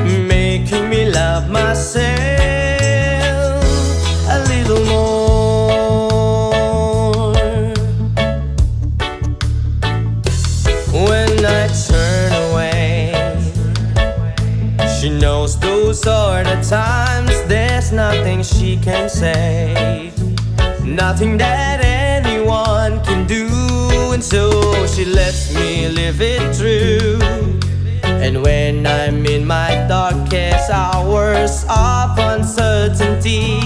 making me love myself a little more. When I turn away, she knows those are the times there's nothing she can say, nothing that anyone can do, and so she lets me live it through. And when I'm in my darkest hours of uncertainty,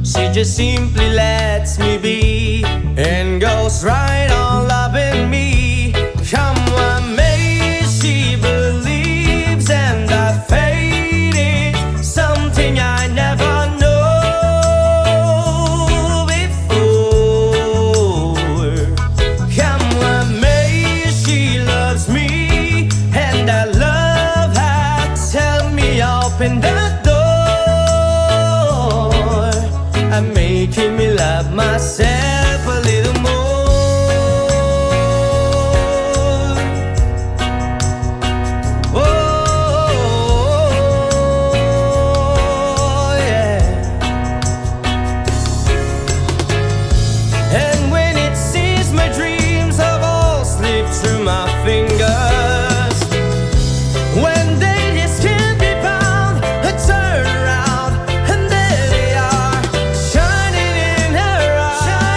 she just simply lets me be and goes right on loving me. Come what may, she believes, and the fate is something I never knew before. Come what may, she loves me, and that love has helped me open the door, and making me love myself a little more. Oh, yeah. And when it seems my dreams have all slipped through my fingers, when they just can't be bound, I turn around and there they are, shining in her eyes.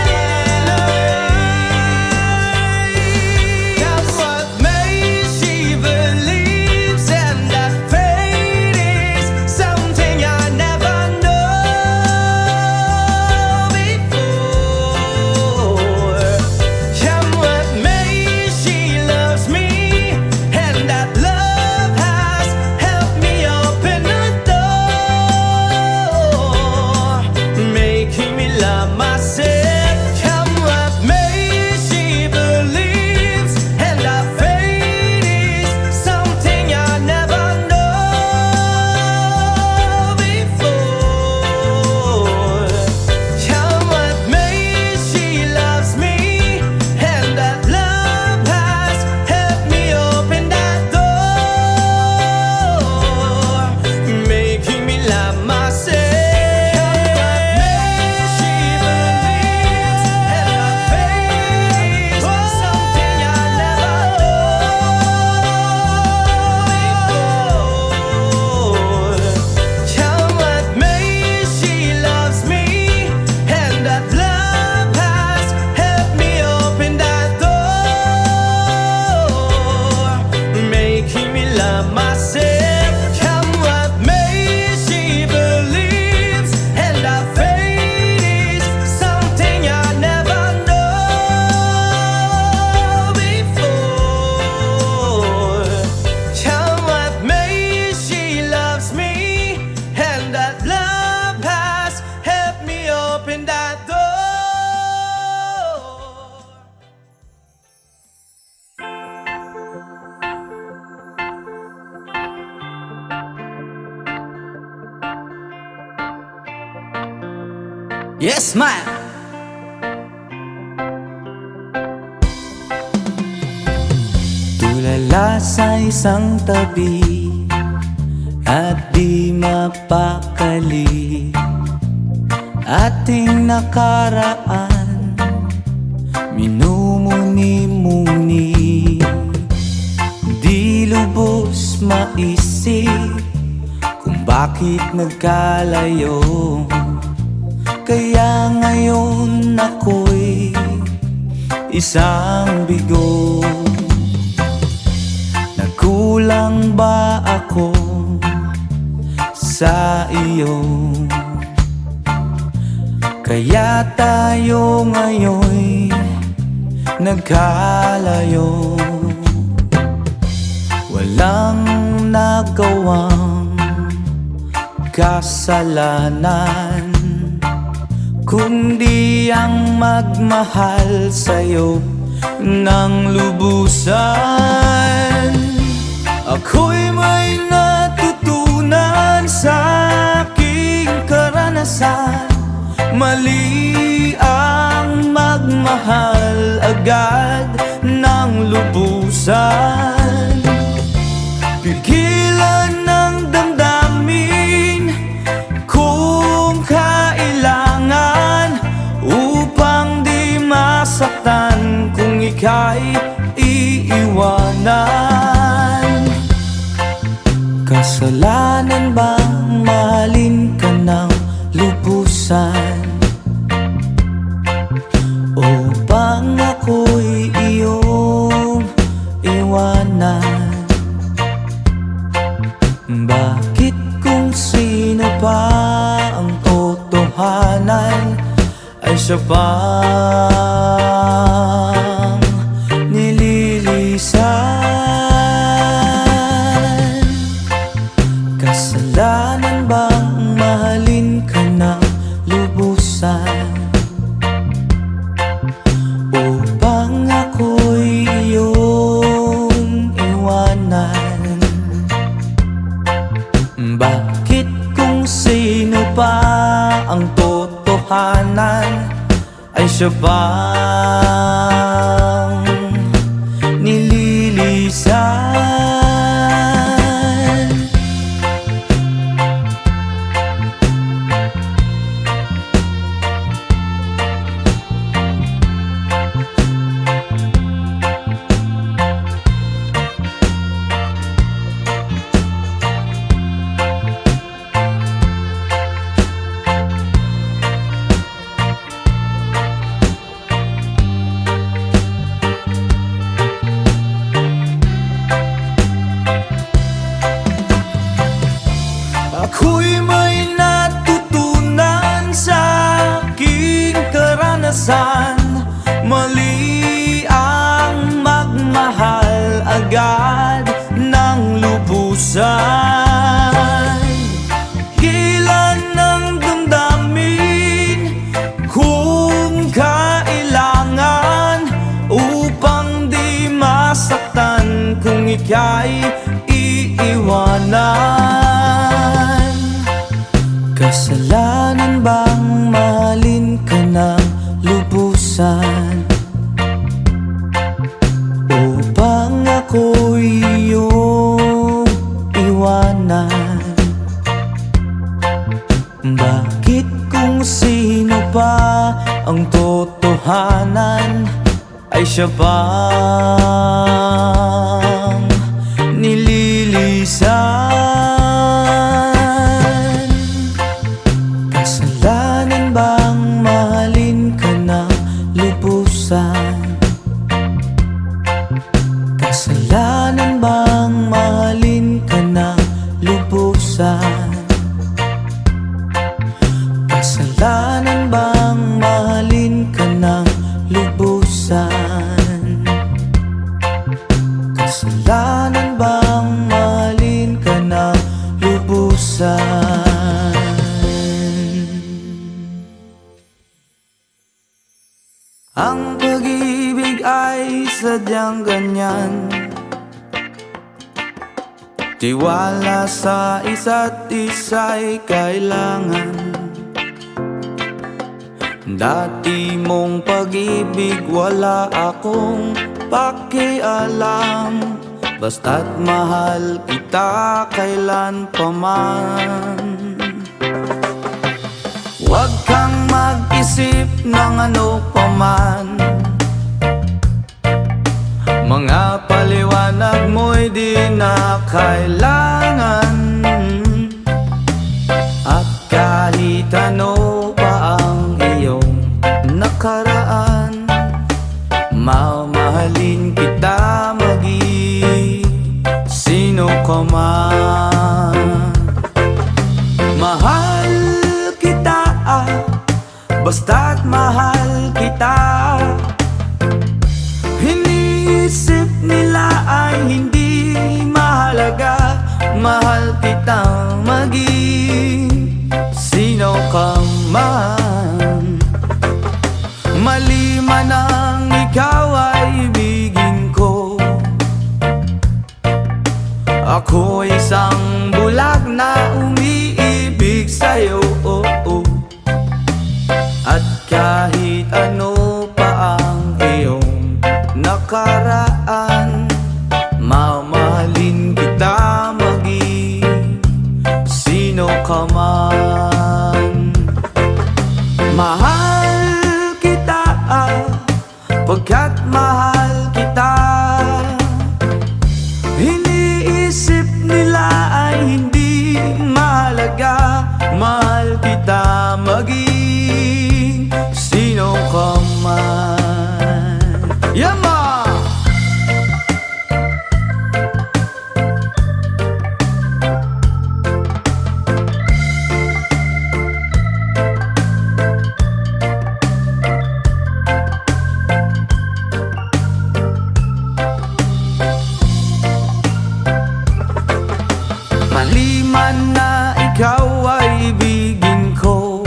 Yes, man! Tulala sa isang tabi at di mapakali, ating nakaraan minumuni-muni, di lubos maisip kung bakit nagkalayo. Kaya ngayon ako'y isang bigo. Nagkulang ba ako sa iyo? Kaya tayo ngayon'y nagkalayo. Walang nagawang kasalanan, kundi ang magmahal sa'yo ng lubusan. Ako'y may natutunan sa aking karanasan. Mali ang magmahal agad ng lubusan. Pigilan ng damdamin kung kailangan, upang di masaktan kung ika'y iiwanan. Kasalanan bang mahalin ka ng lubusan? O bang ako'y iyong iwanan? Bakit kung sino pa ang totohanan ay siya pang nililisan? Kasalanan bang mahalin ka ng lubusan? Upang ako'y iyong iwanan? Bakit kung sino pa ang totohanan ay siya pang nililisan? Ako'y may natutunan sa aking karanasan. Mali ang magmahal agad ng lubusan. Hilan ng damdamin kung kailangan, upang di masaktan kung ika'y iiwanan. Kasalanan bang mahalin ka ng lubusan? Upang ako'y iyong iwanan? Bakit kung sino pa ang totohanan ay siya pang nililisan? Kasalanan bang mahalin ka ng lubusan? Kasalanan bang mahalin ka ng lubusan? Kasalanan bang mahalin ka ng lubusan? Kasalanan bang mahalin ka ng lubusan? Ang pag-ibig ay sadyang ganyan, tiwala sa isa't isa'y kailangan. Dati mong pag-ibig wala akong pakialam, basta't mahal kita kailan paman. Huwag kang mag-isip ng ano paman, mga paliwanag mo'y di na kailangan. At kahit ano pa ang iyong nakaraan, mamahalin kita maging sino ka man. Mahal kita, basta't mahal kita. Iniisip nila ay hindi mahalaga, mahal kitang maging sino ka man. Mali man ang ikaw ay ibigin ko, ako isang bulag na umiibig sa'yo. At kahit ano pa ang iyong nakaraan, mamahalin kita maging sino ka man. Mahal kita, pagkat mahal kita. Iniisip nila ay hindi mahalaga, mahal kita maging sino ka man. Yama! Mali man na ikaw ay ibigin ko,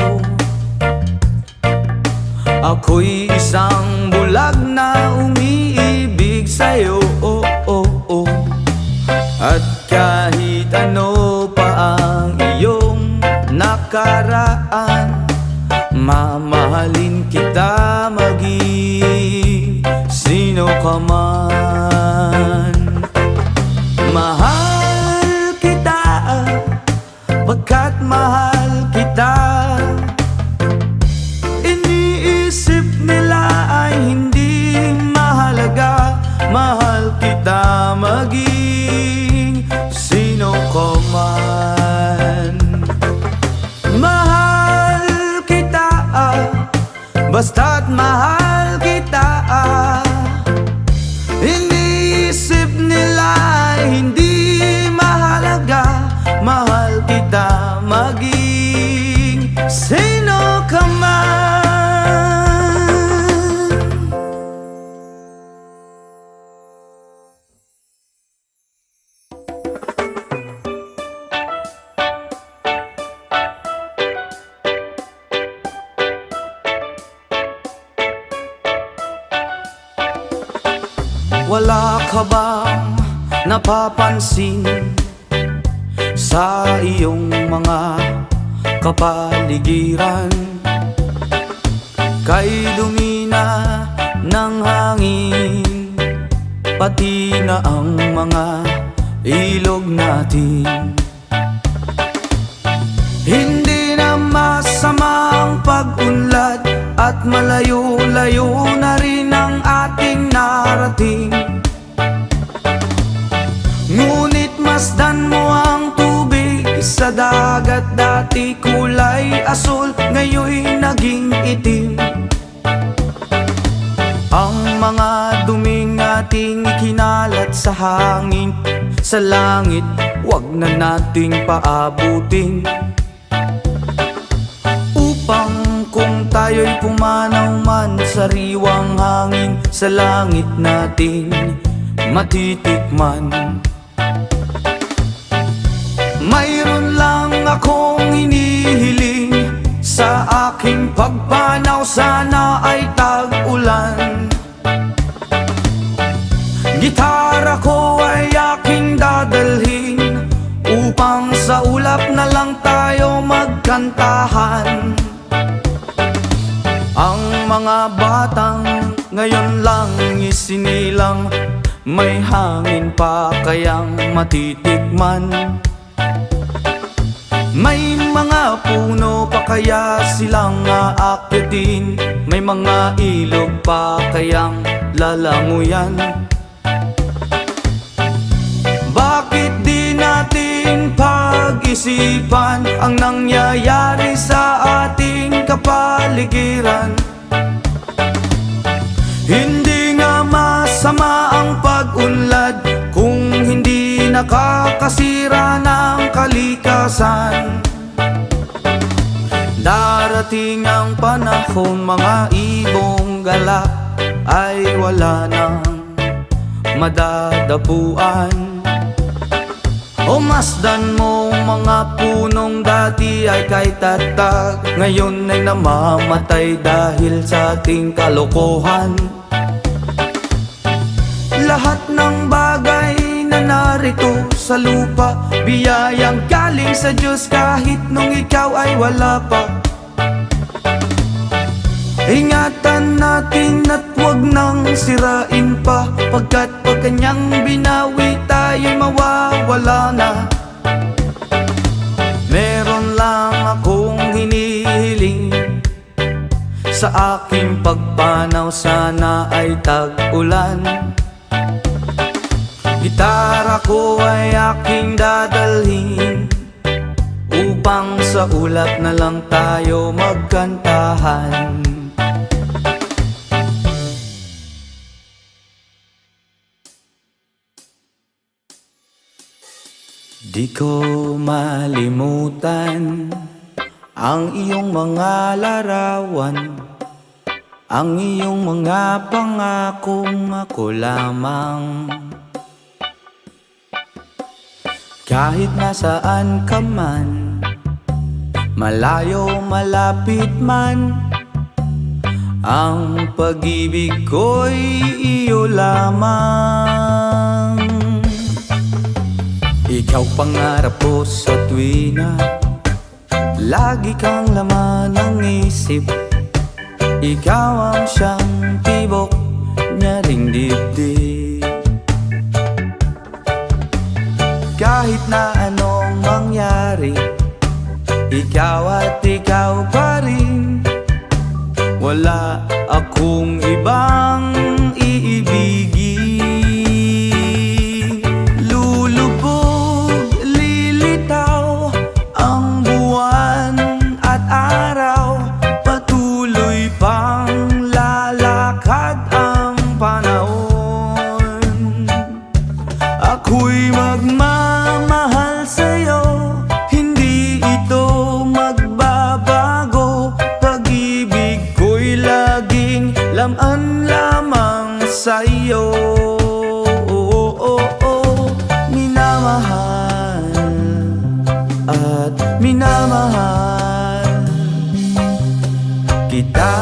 ako'y isang bulag na umiibig sa'yo. At kahit ano pa ang iyong nakaraan, mamahalin kita maging sino ka man. Mahal kita, pagkat mahal kita. Iniisip nila ay hindi mahalaga, mahal kita maging sino ka man. Mahal kita, basta't mahal kita. Iniisip nila ay hindi mahalaga, mahal kita maging sino ka man. Wala ka bang napapansin sa iyong mga kapaligiran? Kay dumi na ng hangin, pati na ang mga ilog natin. Hindi na masama ang pag-unlad, at malayo-layo na rin ang ating narating. Ngunit masdan mo ang tubig sa dagat, dati kulay asul, ngayon naging itim. Ang mga duming ating ikinalat sa hangin, sa langit, wag na nating paabutin. Upang kung tayo'y pumanaw man, sariwang hangin sa langit natin matitikman. Mayroon lang akong hinihiling, sa aking pagpanaw sana ay tag-ulan. Gitara ko ay aking dadalhin, upang sa ulap na lang tayo magkantahan. Ang mga batang ngayon lang isinilang, may hangin pa kayang matitikman. May mga puno pa kaya silang aakyatin, may mga ilog pa kayang lalanguyan. Bakit di natin pag-isipan ang nangyayari sa ating kapaligiran? Hindi nga masama ang pag-unlad kung hindi nakakasira ng kalikasan. Darating ang panahon, mga ibong galak ay wala nang madadapuan. O masdan mo, mga punong dati ay kay tatag, ngayon ay namamatay dahil sa ating kalokohan. Lahat ng bagay na narito sa lupa, biyayang galing sa Diyos kahit nung ikaw ay wala pa. Ingatan natin at huwag nang sirain pa, pagkat pag kanyang binawi tayo'y mawawala na. Meron lang akong hinihiling, sa aking pagpanaw sana ay tag-ulan. Gitara ko ay aking dadalhin, upang sa ulap na lang tayo magkantahan. Di ko malimutan ang iyong mga larawan, ang iyong mga pangakong ako lamang. Kahit nasaan ka man, malayo malapit man, ang pag-ibig ko'y iyo lamang. Ikaw pangarap ko sa tuwina, lagi kang laman ng isip. Ikaw ang siyang tibok niya ring dibdib. Kahit na anong mangyari, ikaw at ikaw pa rin. Wala akong ibang iibigin. Ako'y magmamahal sa'yo, hindi ito magbabago. Pag-ibig ko'y laging laman lamang sa'yo. Minamahal at minamahal kita.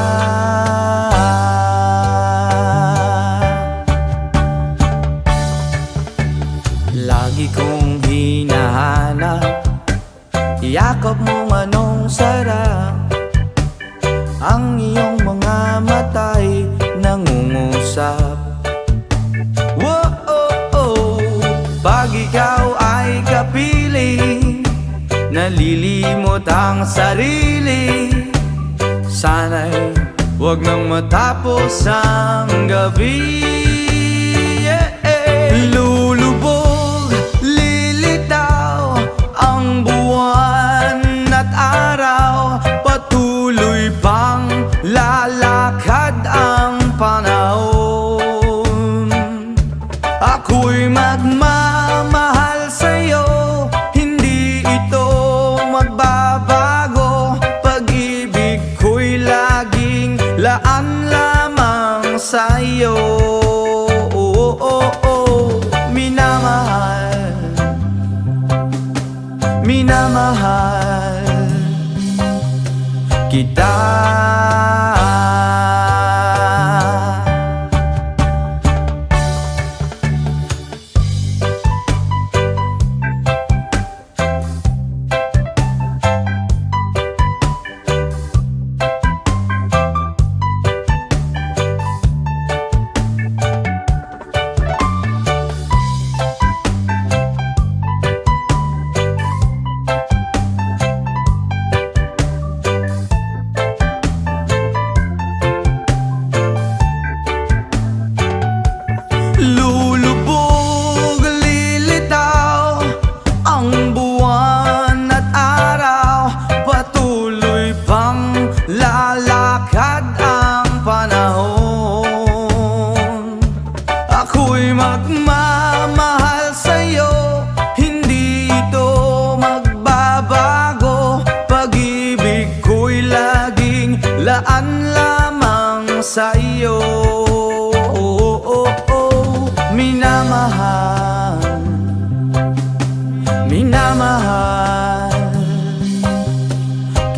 Lagi kong hinahanap, yakap mo manong sarap, ang iyong mga mata'y nangungusap. Whoa, pag ikaw ay kapiling, nalilimot ang sarili. Sana'y huwag nang matapos ang gabi. Lulubog, lilitaw ang buwan at araw, patuloy pang lalakad ang panahon. Ako'y magmamahal sa'yo, hindi ito magbabago. Pag-ibig ko'y laging laan lamang sa'yo. Minamahal kita.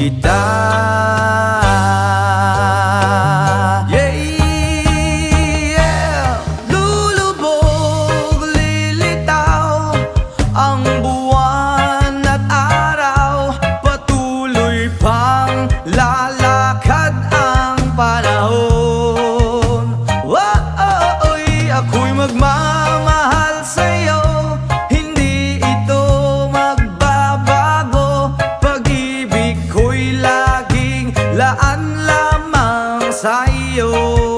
kita. Lulubog, lilitaw ang buwan at araw, patuloy pang lalakad ang panahon. Ako'y magmamahal sa'yo, hindi ito magbabago. Pag-ibig ko'y laging laan lamang sa'yo.